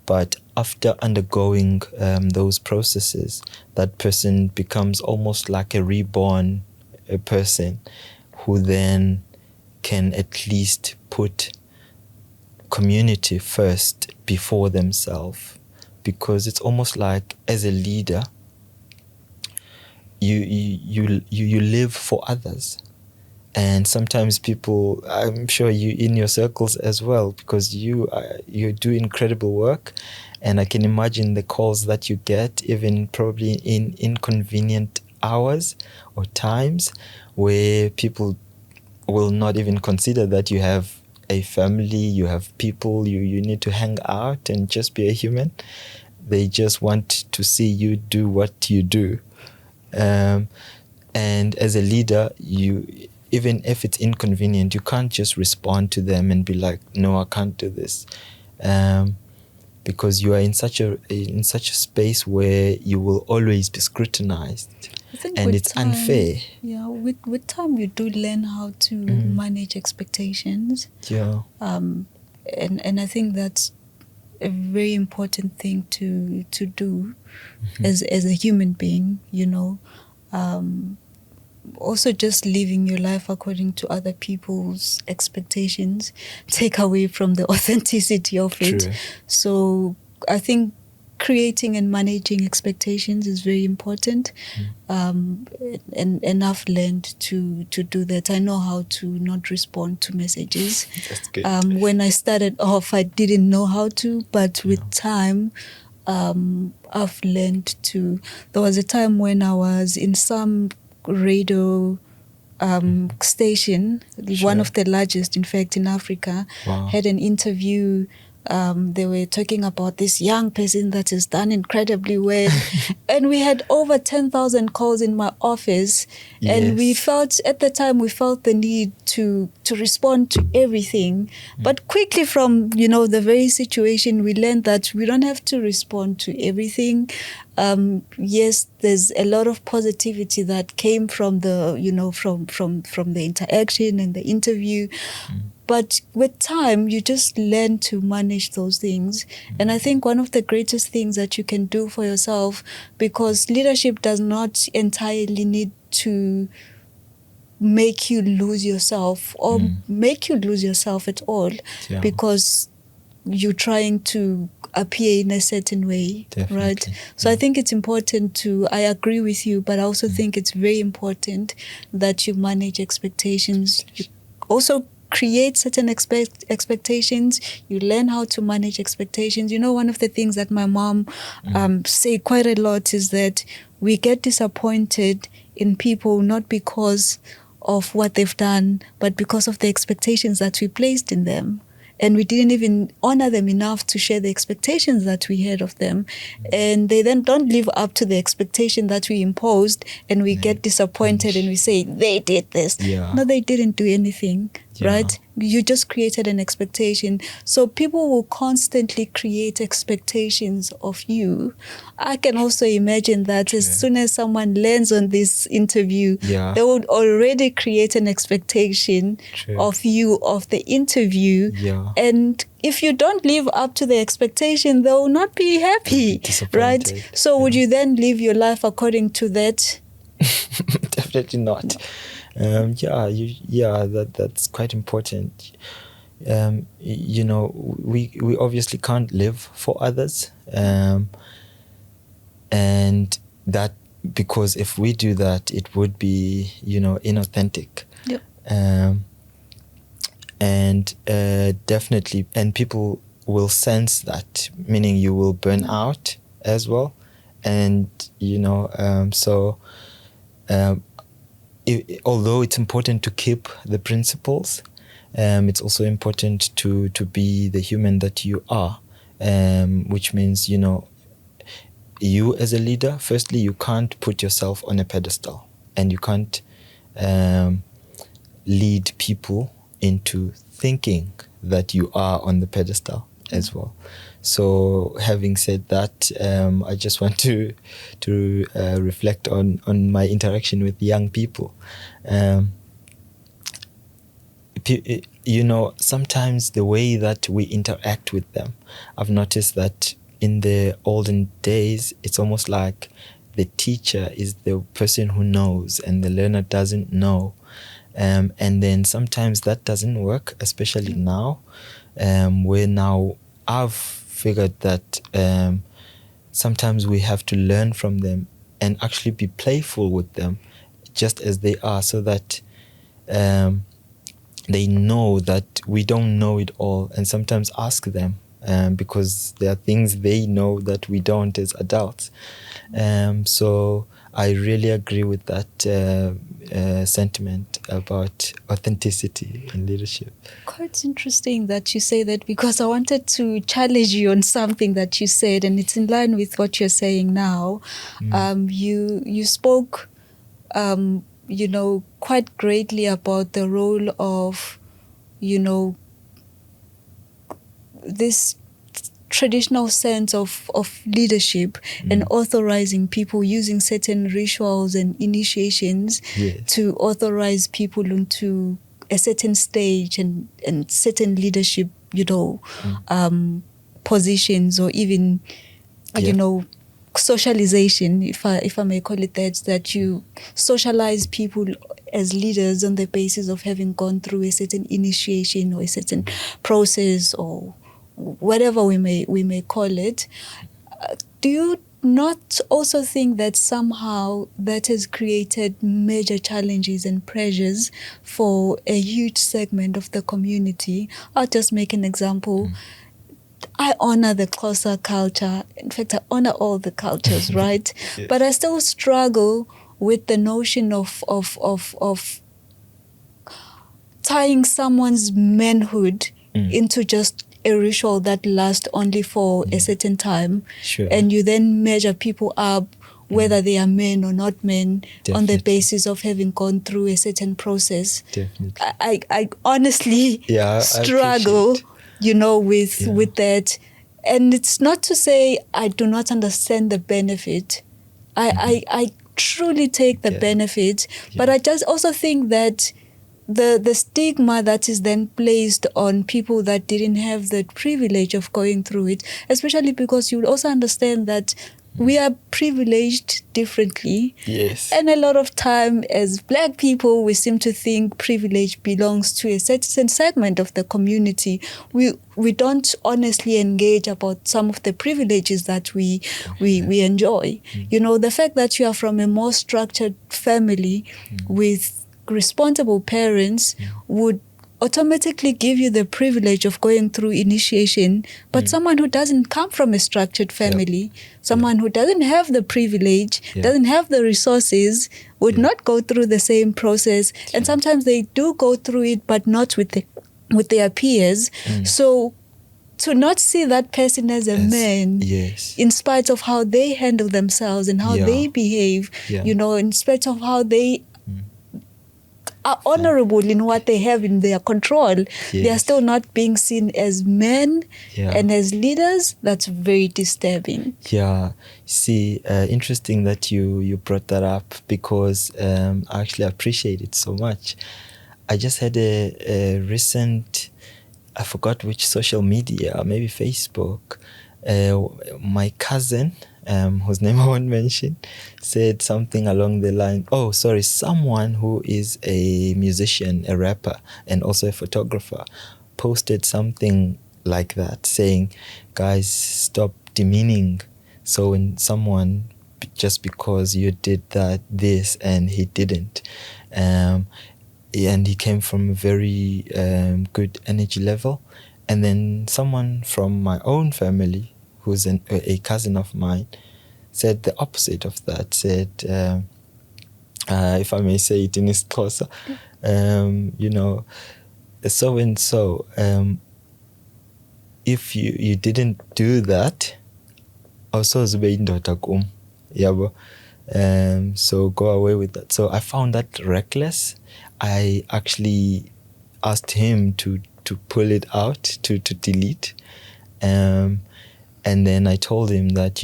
[SPEAKER 2] But after undergoing those processes, that person becomes almost like a reborn person who then can at least put community first before themselves. Because it's almost like, as a leader, you live for others. And sometimes people, I'm sure you in your circles as well, because you do incredible work, and I can imagine the calls that you get, even probably in inconvenient hours or times, where people will not even consider that you have a family, you have people, you need to hang out and just be a human. They just want to see you do what you do. And as a leader, even if it's inconvenient, you can't just respond to them and be like, no, I can't do this. because you are in such a space where you will always be scrutinized,
[SPEAKER 1] I think
[SPEAKER 2] and
[SPEAKER 1] with
[SPEAKER 2] it's
[SPEAKER 1] time,
[SPEAKER 2] unfair.
[SPEAKER 1] Yeah, with time you do learn how to manage expectations.
[SPEAKER 2] Yeah.
[SPEAKER 1] And I think that's a very important thing to do as a human being, also just living your life according to other people's expectations take away from the authenticity of it.
[SPEAKER 2] True.
[SPEAKER 1] So I think creating and managing expectations is very important. And I've learned to do that. I know how to not respond to messages.
[SPEAKER 2] That's good.
[SPEAKER 1] When I started off, I didn't know how to, but with time, I've learned to. There was a time when I was in some radio station, one of the largest, in fact, in Africa.
[SPEAKER 2] Wow.
[SPEAKER 1] Had an interview. They were talking about this young person that has done incredibly well. And we had over 10,000 calls in my office.
[SPEAKER 2] Yes.
[SPEAKER 1] And we felt, at the time, the need to respond to everything. But quickly from, the very situation, we learned that we don't have to respond to everything. Yes, there's a lot of positivity that came from the, from the interaction and the interview. But with time, you just learn to manage those things. And I think one of the greatest things that you can do for yourself, because leadership does not entirely need to make you lose yourself or make you lose yourself at all, because you're trying to appear in a certain way.
[SPEAKER 2] Definitely.
[SPEAKER 1] Right? So I think it's important I agree with you, but I also think it's very important that you manage expectations. You also create certain expectations. You learn how to manage expectations. One of the things that my mom say quite a lot is that we get disappointed in people not because of what they've done, but because of the expectations that we placed in them. And we didn't even honor them enough to share the expectations that we had of them. And they then don't live up to the expectation that we imposed, and we get disappointed and we say, they did this.
[SPEAKER 2] Yeah.
[SPEAKER 1] No, they didn't do anything, right? You just created an expectation. So people will constantly create expectations of you. I can also imagine that as soon as someone lands on this interview, they would already create an expectation of you, of the interview. And if you don't live up to the expectation, they will not be happy, right? So would you then live your life according to that?
[SPEAKER 2] Definitely not. That's quite important. We obviously can't live for others, and that, because if we do that, it would be inauthentic. And definitely, and people will sense that, meaning you will burn out as well. And although it's important to keep the principles, it's also important to be the human that you are, which means, you as a leader, firstly, you can't put yourself on a pedestal, and you can't lead people into thinking that you are on the pedestal as well. So having said that, I just want to reflect on my interaction with young people. Sometimes the way that we interact with them, I've noticed that in the olden days, it's almost like the teacher is the person who knows and the learner doesn't know. And then sometimes that doesn't work, especially now, where now I've figured that sometimes we have to learn from them and actually be playful with them just as they are, so that they know that we don't know it all, and sometimes ask them, because there are things they know that we don't as adults. So I really agree with that sentiment about authenticity in leadership.
[SPEAKER 1] Quite interesting that you say that, because I wanted to challenge you on something that you said, and it's in line with what you're saying now. You spoke, quite greatly about the role of, this traditional sense of leadership and authorizing people using certain rituals and initiations to authorize people into a certain stage and certain leadership, positions, or even, socialization, if I may call it that you socialize people as leaders on the basis of having gone through a certain initiation or a certain process or whatever we may call it. Do you not also think that somehow that has created major challenges and pressures for a huge segment of the community? I'll just make an example. I honor the Xhosa culture. In fact, I honor all the cultures, right?
[SPEAKER 2] Yes.
[SPEAKER 1] But I still struggle with the notion of tying someone's manhood into just a ritual that lasts only for a certain time.
[SPEAKER 2] Sure.
[SPEAKER 1] And you then measure people up, whether they are men or not men, on the
[SPEAKER 2] Definitely.
[SPEAKER 1] basis of having gone through a certain process.
[SPEAKER 2] Definitely.
[SPEAKER 1] I honestly
[SPEAKER 2] I
[SPEAKER 1] struggle,
[SPEAKER 2] appreciate.
[SPEAKER 1] with that. And it's not to say I do not understand the benefit. I truly take the benefit, but I just also think that the stigma that is then placed on people that didn't have the privilege of going through it, especially because you also understand that we are privileged differently.
[SPEAKER 2] Yes.
[SPEAKER 1] And a lot of time as Black people, we seem to think privilege belongs to a certain segment of the community. We don't honestly engage about some of the privileges that we enjoy. The fact that you are from a more structured family with responsible parents would automatically give you the privilege of going through initiation, but someone who doesn't come from a structured family, someone who doesn't have the privilege, doesn't have the resources, would not go through the same process. And sometimes they do go through it, but not with their peers. So to not see that person as a man, in spite of how they handle themselves and how they behave, in spite of how they are honorable in what they have in their control, they are still not being seen as men and as leaders. That's very disturbing.
[SPEAKER 2] See, interesting that you brought that up, because I actually appreciate it so much. I just had a recent, I forgot which social media, maybe Facebook, my cousin, whose name I won't mention, said something along the line, someone who is a musician, a rapper, and also a photographer, posted something like that, saying, guys, stop demeaning in someone just because you did this and he didn't. And he came from a very good energy level. And then someone from my own family, who's a cousin of mine, said the opposite of that, said, if I may say it in isiXhosa, so-and-so, if you didn't do that, awusoze indoda kum, yabo. So go away with that. So I found that reckless. I actually asked him to pull it out, to delete. And then I told him that,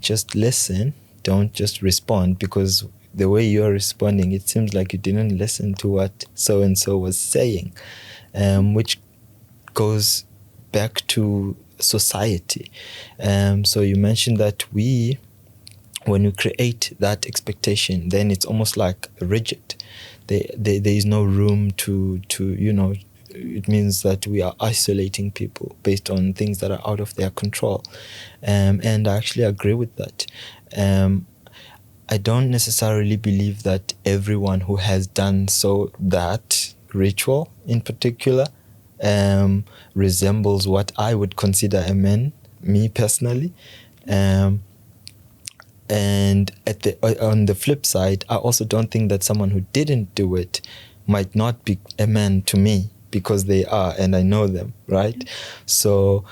[SPEAKER 2] just listen, don't just respond, because the way you're responding, it seems like you didn't listen to what so-and-so was saying, which goes back to society. So you mentioned that when we create that expectation, then it's almost like rigid. There is no room to it means that we are isolating people based on things that are out of their control. And I actually agree with that. I don't necessarily believe that everyone who has done that ritual in particular resembles what I would consider a man, me personally. And on the flip side, I also don't think that someone who didn't do it might not be a man to me, because they are, and I know them, right? So,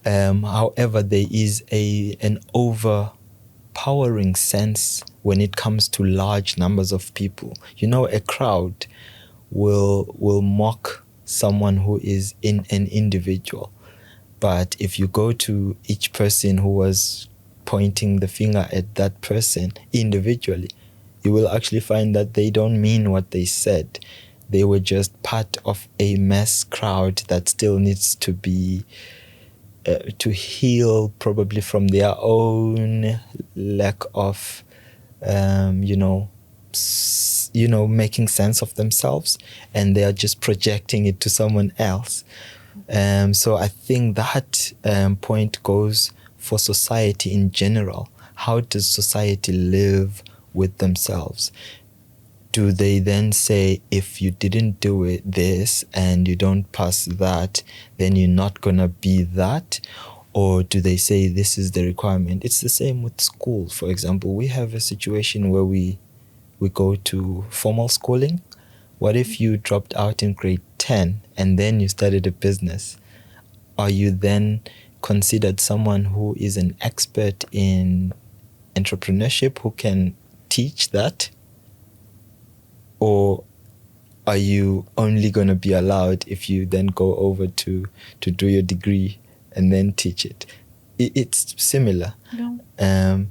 [SPEAKER 2] however, there is an overpowering sense when it comes to large numbers of people. A crowd will mock someone who is in an individual. But if you go to each person who was pointing the finger at that person individually, you will actually find that they don't mean what they said. They were just part of a mass crowd that still needs to be to heal, probably from their own lack of making sense of themselves, and they are just projecting it to someone else. So I think that point goes for society in general. How does society live with themselves? Do they then say, if you didn't do it this and you don't pass that, then you're not going to be that? Or do they say this is the requirement? It's the same with school. For example, we have a situation where we go to formal schooling. What if you dropped out in grade 10 and then you started a business? Are you then considered someone who is an expert in entrepreneurship who can teach that? Or are you only going to be allowed if you then go over to do your degree and then teach it? It's similar.
[SPEAKER 1] No.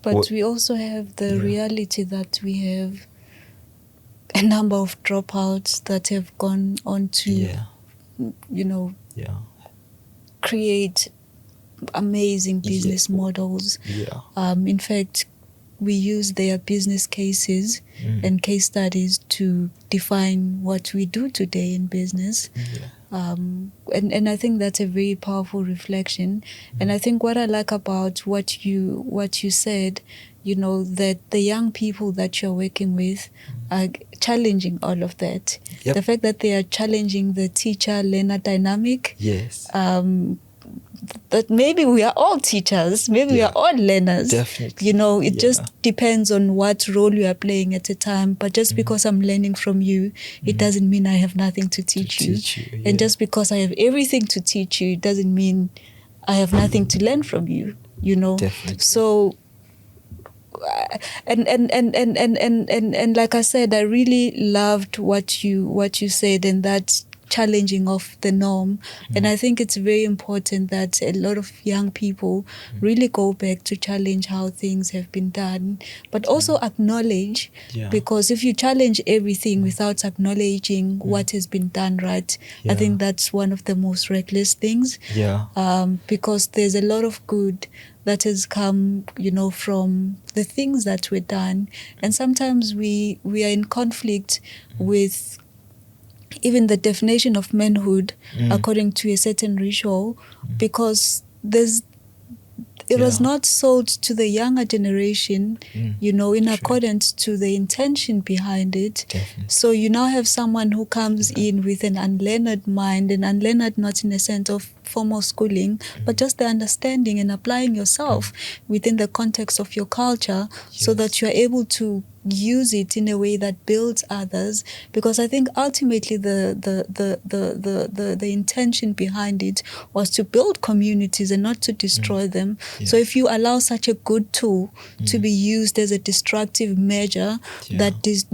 [SPEAKER 1] But we also have the reality that we have a number of dropouts that have gone on to, create amazing business models. In fact, we use their business cases and case studies to define what we do today in business. And I think that's a very powerful reflection. And I think what I like about what you said, that the young people that you're working with are challenging all of that.
[SPEAKER 2] Yep.
[SPEAKER 1] The fact that they are challenging the teacher-learner dynamic.
[SPEAKER 2] Yes.
[SPEAKER 1] That maybe we are all teachers, maybe we are all learners.
[SPEAKER 2] Definitely.
[SPEAKER 1] It just depends on what role you are playing at a time. But just because I'm learning from you, it doesn't mean I have nothing to teach you. And just because I have everything to teach you, it doesn't mean I have nothing to learn from you.
[SPEAKER 2] Definitely.
[SPEAKER 1] So, and like I said, I really loved what you said, and that challenging of the norm. And I think it's very important that a lot of young people really go back to challenge how things have been done, but also acknowledge, because if you challenge everything without acknowledging what has been done right, I think that's one of the most reckless things. Because there's a lot of good that has come, from the things that were done. And sometimes we are in conflict with even the definition of manhood according to a certain ritual, because it was not sold to the younger generation, in accordance to the intention behind it.
[SPEAKER 2] Definitely.
[SPEAKER 1] So you now have someone who comes in with an unlearned mind, and unlearned not in a sense of formal schooling, but just the understanding and applying yourself within the context of your culture, so that you are able to use it in a way that builds others. Because I think ultimately the intention behind it was to build communities and not to destroy them. So if you allow such a good tool to be used as a destructive measure that is,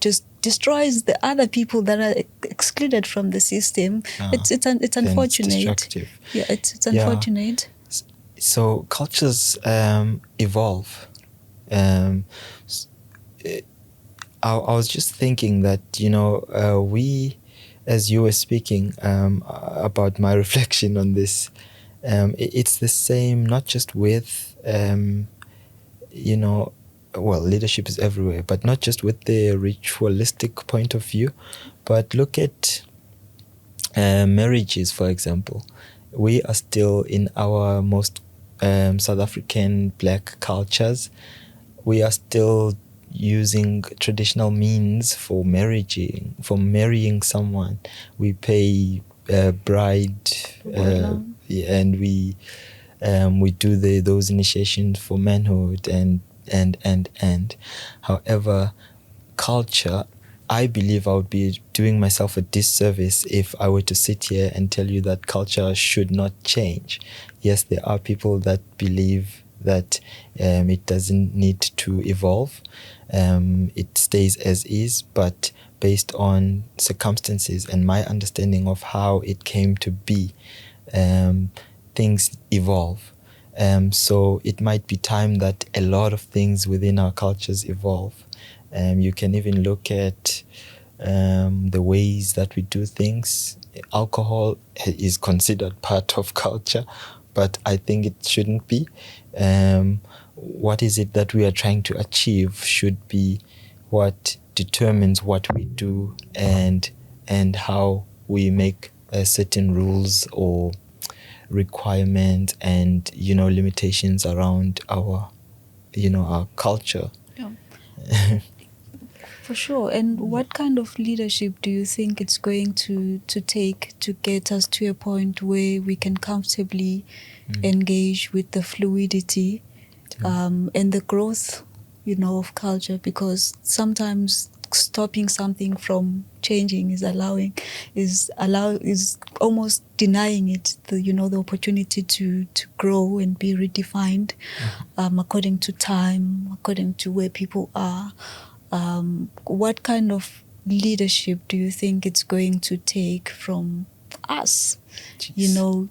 [SPEAKER 1] just destroys the other people that are excluded from the system, it's unfortunate. It's unfortunate.
[SPEAKER 2] So cultures evolve. I was just thinking that, we, as you were speaking about my reflection on this, it's the same, not just with, leadership is everywhere, but not just with the ritualistic point of view, but look at marriages, for example. We are still in our most South African black cultures. We are still using traditional means for marrying someone. We pay bride, and we do those initiations for manhood and. However, culture, I believe I would be doing myself a disservice if I were to sit here and tell you that culture should not change. Yes, there are people that believe that it doesn't need to evolve. It stays as is, but based on circumstances and my understanding of how it came to be, things evolve. So it might be time that a lot of things within our cultures evolve. You can even look at the ways that we do things. Alcohol is considered part of culture, but I think it shouldn't be. What is it that we are trying to achieve should be what determines what we do and how we make certain rules or requirements and limitations around our our culture.
[SPEAKER 1] Yeah. For sure. And what kind of leadership do you think it's going to take to get us to a point where we can comfortably engage with the fluidity and the growth, of culture? Because sometimes stopping something from changing is almost denying it the opportunity to grow and be redefined according to time, according to where people are. What kind of leadership do you think it's going to take from us, to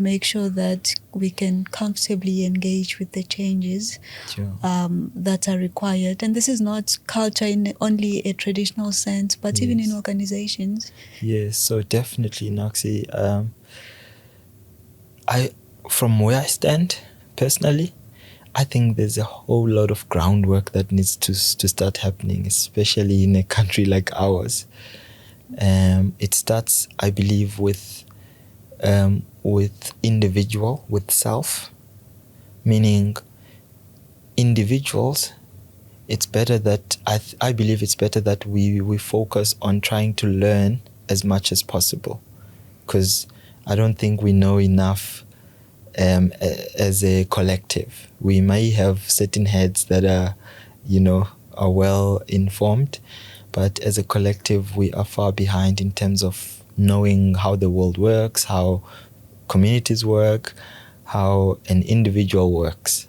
[SPEAKER 1] make sure that we can comfortably engage with the changes that are required? And this is not culture in only a traditional sense, but even in organizations.
[SPEAKER 2] Yes, so definitely, Noxy. From where I stand personally, I think there's a whole lot of groundwork that needs to start happening, especially in a country like ours. It starts, I believe, with individual, with self, meaning individuals. It's better that I believe it's better that we focus on trying to learn as much as possible, because I don't think we know enough. As a collective, we may have certain heads that are well informed, but as a collective, we are far behind in terms of knowing how the world works, how communities work, how an individual works.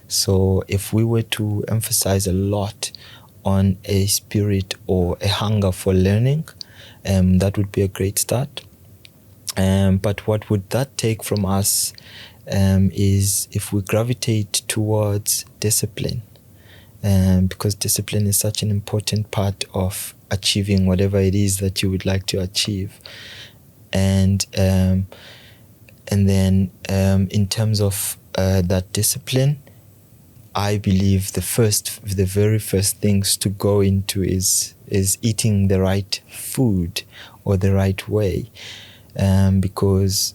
[SPEAKER 2] So if we were to emphasize a lot on a spirit or a hunger for learning, that would be a great start. But what would that take from us is if we gravitate towards discipline, because discipline is such an important part of achieving whatever it is that you would like to achieve. And then in terms of that discipline, I believe the very first things to go into is eating the right food or the right way. Because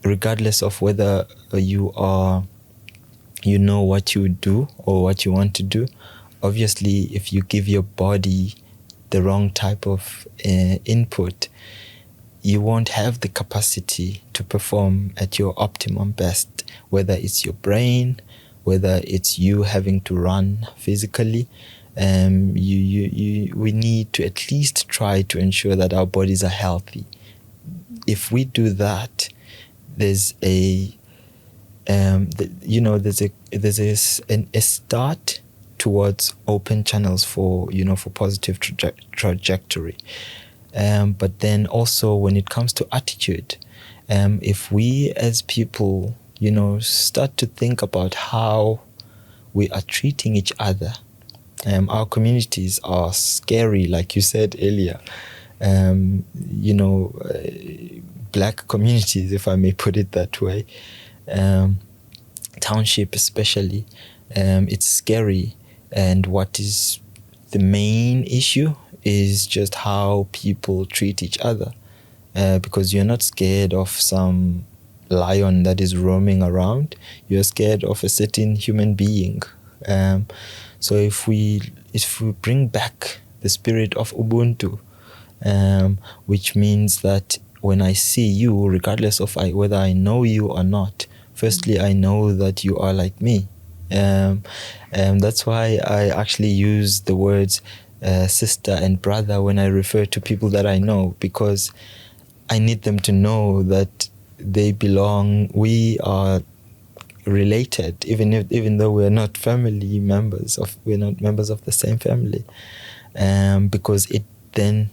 [SPEAKER 2] regardless of whether you know what you do or what you want to do, obviously if you give your body the wrong type of input, you won't have the capacity to perform at your optimum best, whether it's your brain, whether it's you having to run physically. We need to at least try to ensure that our bodies are healthy. If we do that, there's a start towards open channels for positive trajectory. But then also when it comes to attitude, if we as people start to think about how we are treating each other, our communities are scary, like you said earlier. Black communities, if I may put it that way, township especially, it's scary. And what is the main issue is just how people treat each other, because you're not scared of some lion that is roaming around. You're scared of a certain human being. So if we bring back the spirit of Ubuntu, which means that when I see you, regardless of whether I know you or not, firstly, I know that you are like me. That's why I actually use the words sister and brother when I refer to people that I know, because I need them to know that they belong. We are related, even though we're not family members we're not members of the same family, because it then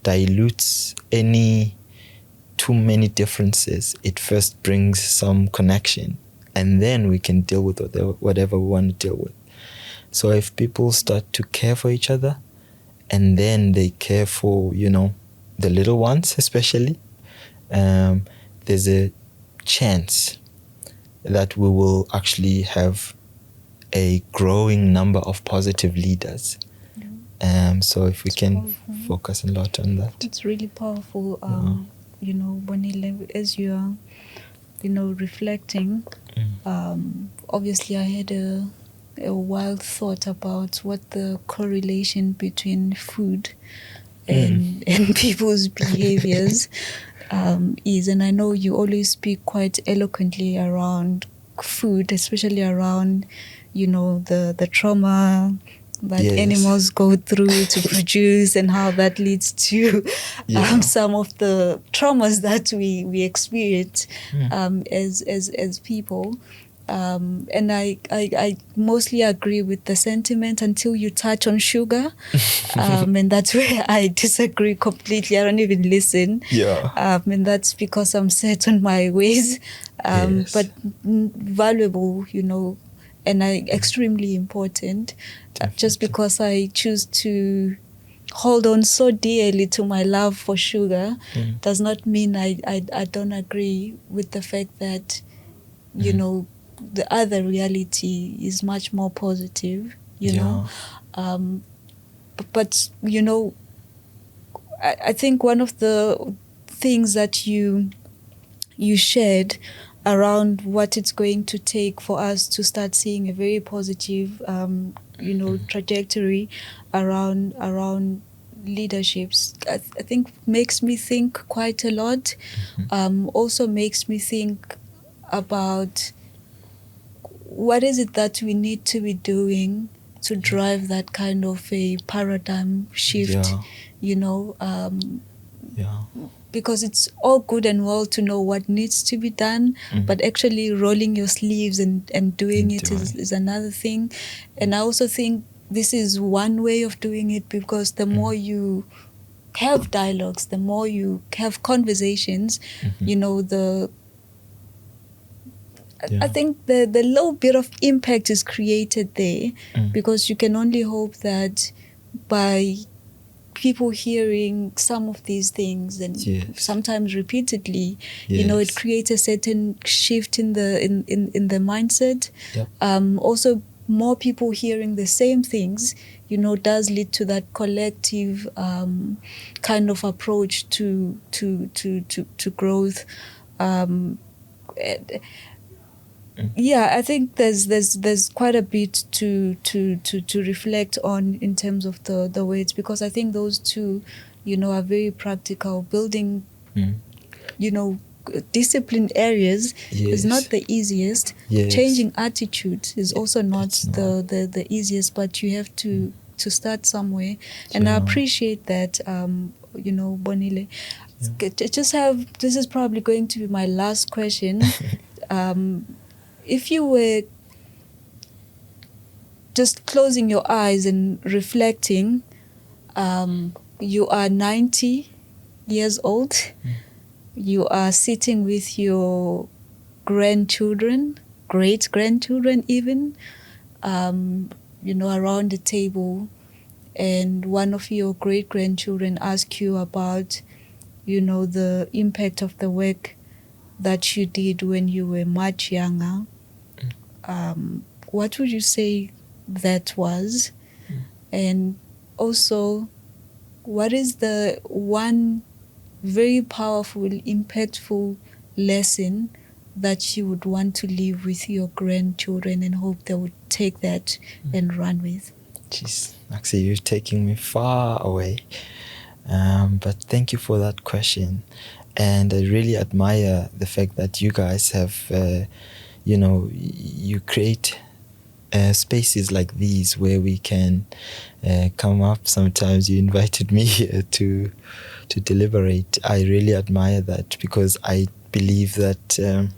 [SPEAKER 2] dilutes any too many differences, it first brings some connection, and then we can deal with whatever we want to deal with. So if people start to care for each other, and then they care for, the little ones especially, there's a chance that we will actually have a growing number of positive leaders. So if we can focus a lot on that.
[SPEAKER 1] It's really powerful, Bonile, as you are, reflecting. Obviously, I had a wild thought about what the correlation between food and people's behaviors is. And I know you always speak quite eloquently around food, especially around, the trauma that animals go through to produce, and how that leads to some of the traumas that we experience as people. And I mostly agree with the sentiment until you touch on sugar. And that's where I disagree completely. I don't even listen. And that's because I'm set on my ways. But valuable, and extremely important. Just because I choose to hold on so dearly to my love for sugar does not mean I don't agree with the fact that, the other reality is much more positive, know. But I think one of the things that you shared around what it's going to take for us to start seeing a very positive, trajectory around leaderships, I think makes me think quite a lot. Also makes me think about what is it that we need to be doing to drive that kind of a paradigm shift, because it's all good and well to know what needs to be done, but actually rolling your sleeves and doing it is another thing. And I also think this is one way of doing it, because the more you have dialogues, the more you have conversations, I think the little bit of impact is created there, because you can only hope that by people hearing some of these things, and sometimes repeatedly, it creates a certain shift in the mindset. Also, more people hearing the same things, does lead to that collective kind of approach to growth. I think there's quite a bit to reflect on in terms of the words, because I think those two, are very practical. Building, disciplined areas is not the easiest. Changing attitude is also not the easiest, but you have to start somewhere. And I appreciate that, Bonile. This is probably going to be my last question. If you were just closing your eyes and reflecting, you are 90 years old, you are sitting with your grandchildren, great-grandchildren even, around the table, and one of your great-grandchildren asks you about, the impact of the work that you did when you were much younger. What would you say that was? And also, what is the one very powerful, impactful lesson that you would want to leave with your grandchildren and hope they would take that and run with?
[SPEAKER 2] Jeez, Noxy, you're taking me far away. But thank you for that question. And I really admire the fact that you guys have, you create spaces like these where we can come up. Sometimes you invited me here to deliberate. I really admire that, because I believe that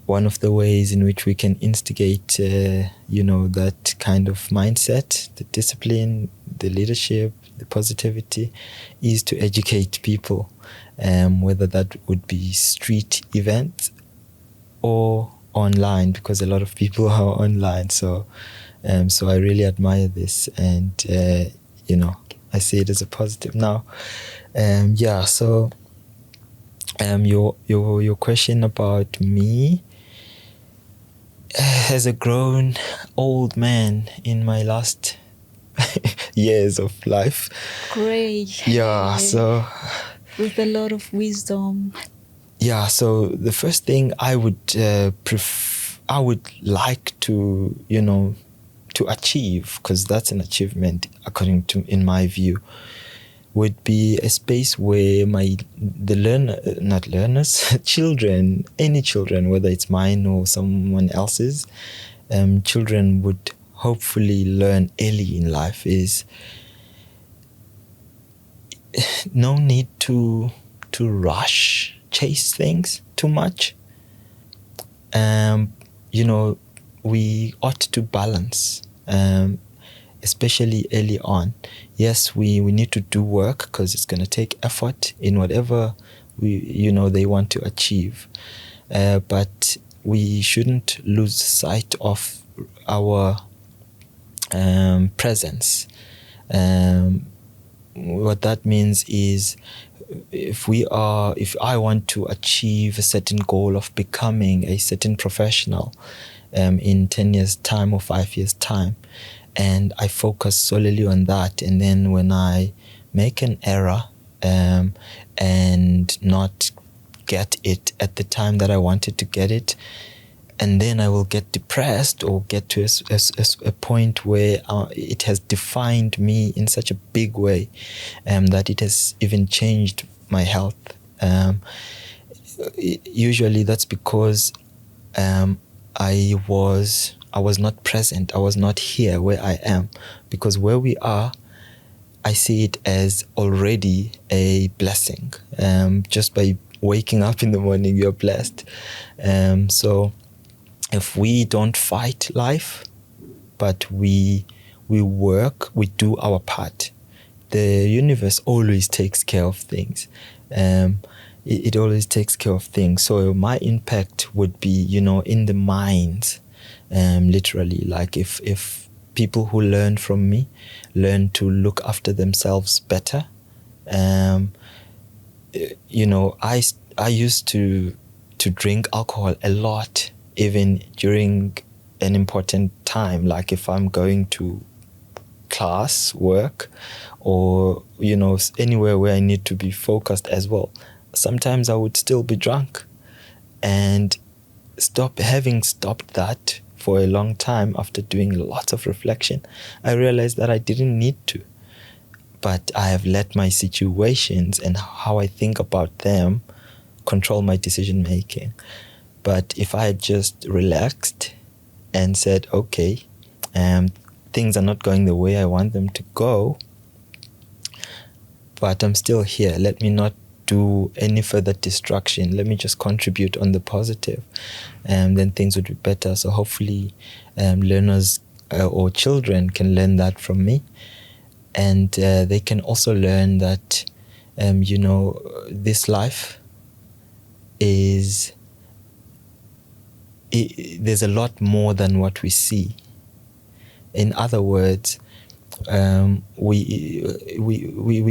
[SPEAKER 2] one of the ways in which we can instigate, that kind of mindset, the discipline, the leadership, the positivity is to educate people, whether that would be street events or online, because a lot of people are online. So I really admire this, and I see it as a positive. Now, so your question about me, as a grown old man in my last years of life.
[SPEAKER 1] Great.
[SPEAKER 2] Yeah, so
[SPEAKER 1] with a lot of wisdom.
[SPEAKER 2] Yeah, so the first thing I would I would like to to achieve, because that's an achievement according to, in my view, would be a space where children, any children, whether it's mine or someone else's, children would hopefully learn early in life is no need to rush, chase things too much. We ought to balance, especially early on. Yes, we need to do work, because it's going to take effort in whatever they want to achieve. But we shouldn't lose sight of our presence. What that means is, if I want to achieve a certain goal of becoming a certain professional in 10 years time or 5 years time, and I focus solely on that, and then when I make an error and not get it at the time that I wanted to get it, and then I will get depressed or get to a point where it has defined me in such a big way that it has even changed my health. Usually that's because I was not present. I was not here where I am, because where we are, I see it as already a blessing. Just by waking up in the morning, you're blessed. So if we don't fight life, but we work, we do our part, the universe always takes care of things. It always takes care of things. So my impact would be, in the minds, literally. Like if people who learn from me learn to look after themselves better. I used to drink alcohol a lot, even during an important time, like if I'm going to class, work, or anywhere where I need to be focused as well. Sometimes I would still be drunk, and having stopped that for a long time, after doing lots of reflection, I realized that I didn't need to. But I have let my situations and how I think about them control my decision making. But if I had just relaxed and said, okay, things are not going the way I want them to go, but I'm still here, let me not do any further distraction, let me just contribute on the positive, then things would be better. So hopefully learners or children can learn that from me, and they can also learn that this life is there's a lot more than what we see. In other words, we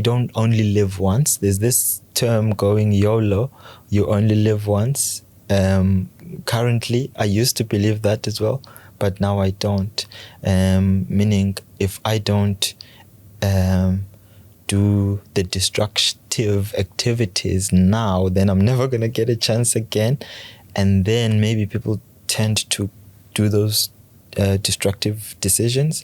[SPEAKER 2] don't only live once. There's this term going, YOLO, you only live once. Currently, I used to believe that as well, but now I don't. Meaning, if I don't do the destructive activities now, then I'm never going to get a chance again. And then maybe people tend to do those destructive decisions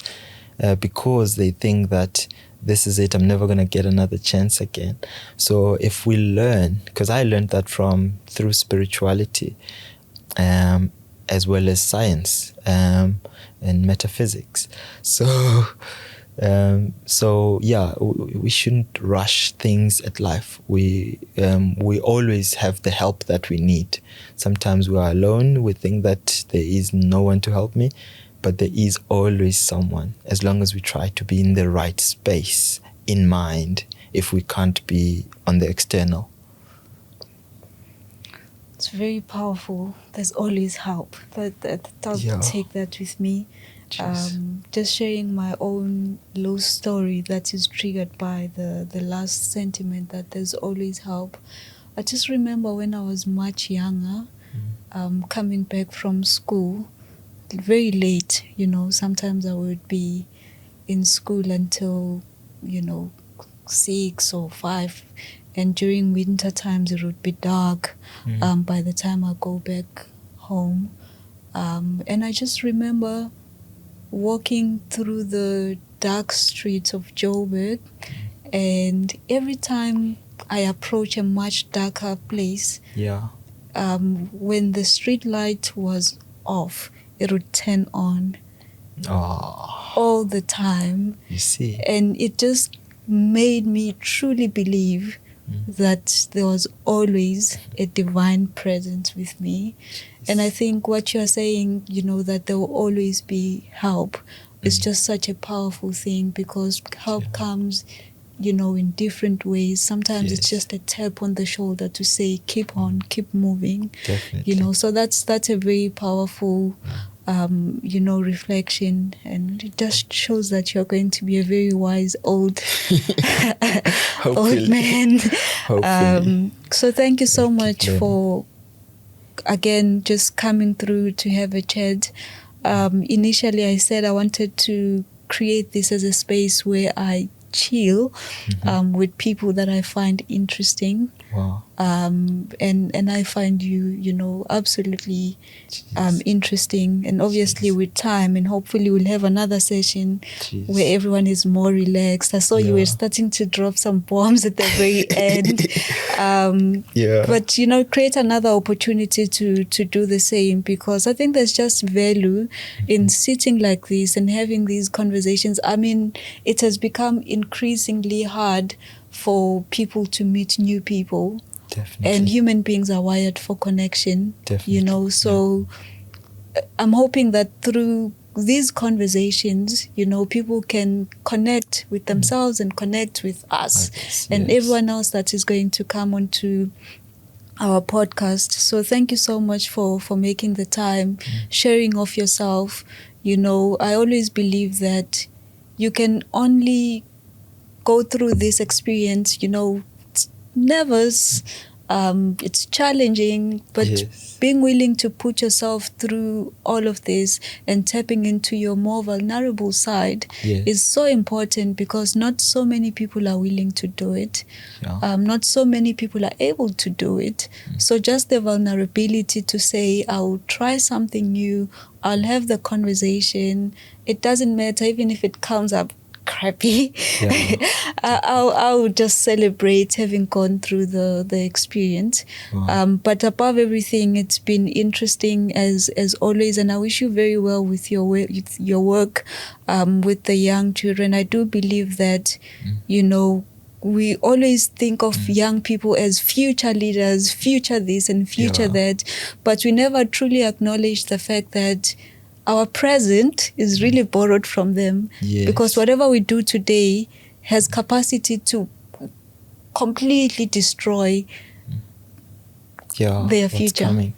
[SPEAKER 2] because they think that this is it, I'm never going to get another chance again. So if we learn, because I learned that through spirituality, as well as science and metaphysics. So we shouldn't rush things at life. We always have the help that we need. Sometimes we are alone. We think that there is no one to help me, but there is always someone, as long as we try to be in the right space in mind if we can't be on the external?
[SPEAKER 1] It's very powerful. There's always help. I'll take that with me. Just sharing my own low story that is triggered by the last sentiment, that there's always help. I just remember when I was much younger, coming back from school, very late, sometimes I would be in school until, 6 or 5. And during winter times, it would be dark by the time I go back home. And I just remember walking through the dark streets of Joburg, and every time I approach a much darker place, when the street light was off, it would turn on all the time.
[SPEAKER 2] You see.
[SPEAKER 1] And it just made me truly believe that there was always a divine presence with me. And I think what you're saying, that there will always be help, is just such a powerful thing, because help comes, in different ways. Sometimes it's just a tap on the shoulder to say, keep on, keep moving.
[SPEAKER 2] Definitely.
[SPEAKER 1] So that's a very powerful reflection, and it just shows that you're going to be a very wise old old man. So thank you so much for, again, just coming through to have a chat. Initially I said I wanted to create this as a space where I chill with people that I find interesting.
[SPEAKER 2] Wow.
[SPEAKER 1] And I find you, absolutely interesting. And obviously with time, and hopefully we'll have another session where everyone is more relaxed. I saw you were starting to drop some bombs at the very end. But, create another opportunity to do the same, because I think there's just value in sitting like this and having these conversations. I mean, it has become increasingly hard for people to meet new people.
[SPEAKER 2] Definitely.
[SPEAKER 1] And human beings are wired for connection.
[SPEAKER 2] Definitely.
[SPEAKER 1] So I'm hoping that through these conversations, people can connect with themselves and connect with us and everyone else that is going to come onto our podcast. So thank you so much for making the time, sharing of yourself. I always believe that you can only go through this experience, it's nervous, it's challenging, but being willing to put yourself through all of this and tapping into your more vulnerable side is so important, because not so many people are willing to do it. Not so many people are able to do it. So just the vulnerability to say, I'll try something new, I'll have the conversation. It doesn't matter, even if it comes up crappy. I would just celebrate having gone through the experience. But above everything, it's been interesting as always, and I wish you very well with your work with the young children. I do believe that we always think of young people as future leaders, future this and future that, but we never truly acknowledge the fact that our present is really borrowed from them, because whatever we do today has capacity to completely destroy their future.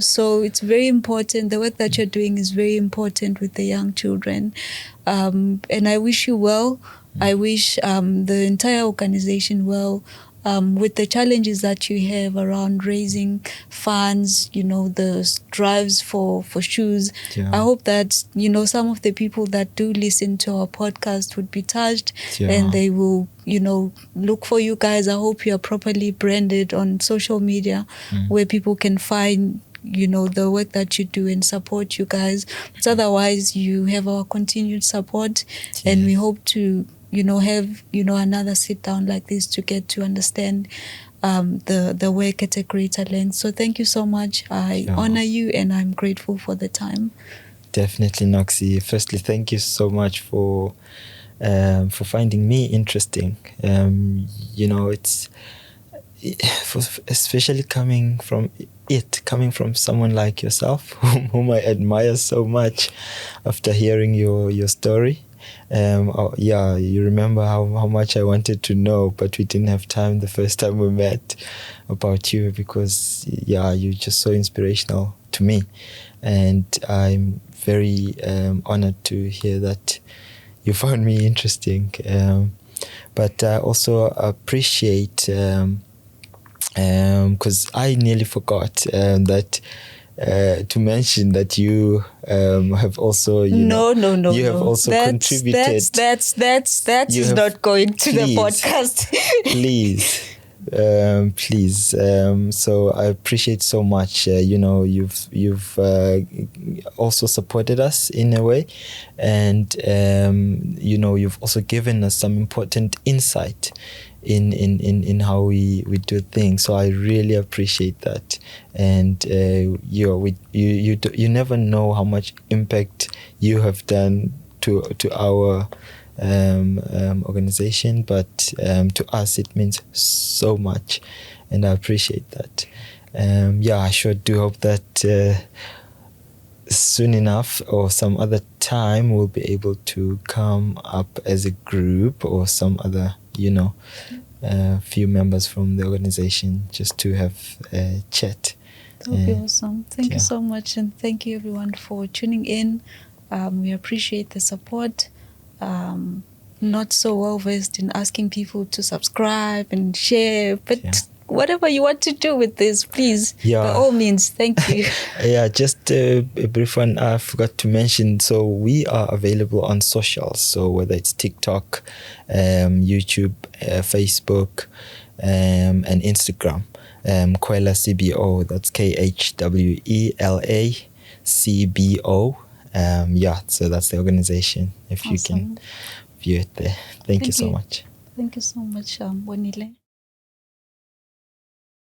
[SPEAKER 1] So it's very important. The work that you're doing is very important with the young children, and I wish you well. I wish the entire organization well. With the challenges that you have around raising funds, the drives for shoes. I hope that, some of the people that do listen to our podcast would be touched and they will, look for you guys. I hope you are properly branded on social media where people can find, the work that you do and support you guys. But otherwise, you have our continued support and we hope to have, another sit down like this to get to understand the work at a greater length. So thank you so much. I honor you and I'm grateful for the time.
[SPEAKER 2] Definitely, Noxy. Firstly, thank you so much for finding me interesting. It's especially coming from someone like yourself, whom I admire so much after hearing your story. Yeah, you remember how much I wanted to know, but we didn't have time the first time we met about you, because yeah, you're just so inspirational to me, and I'm very honored to hear that you found me interesting. But I also appreciate, because I nearly forgot that to mention that you have also,
[SPEAKER 1] No.
[SPEAKER 2] you have also contributed.
[SPEAKER 1] That
[SPEAKER 2] You
[SPEAKER 1] is
[SPEAKER 2] have-
[SPEAKER 1] not going to the
[SPEAKER 2] please,
[SPEAKER 1] podcast.
[SPEAKER 2] please. So I appreciate so much. You've also supported us in a way, and you've also given us some important insight in how we do things. So I really appreciate that. And you never know how much impact you have done to our organization, but to us it means so much, and I appreciate that. I sure do hope that soon enough or some other time we'll be able to come up as a group, or some other few members from the organization, just to have a chat.
[SPEAKER 1] That would be awesome. Thank you so much, and thank you everyone for tuning in. We appreciate the support. Not so well versed in asking people to subscribe and share, but whatever you want to do with this, please, by all means. Thank you.
[SPEAKER 2] Just a brief one I forgot to mention. So we are available on socials, so whether it's TikTok, YouTube, Facebook, and Instagram. Khwela CBO, that's KHWELA CBO. So that's the organization, if you can view it there. Thank you so much.
[SPEAKER 1] Thank you so much, Bonile.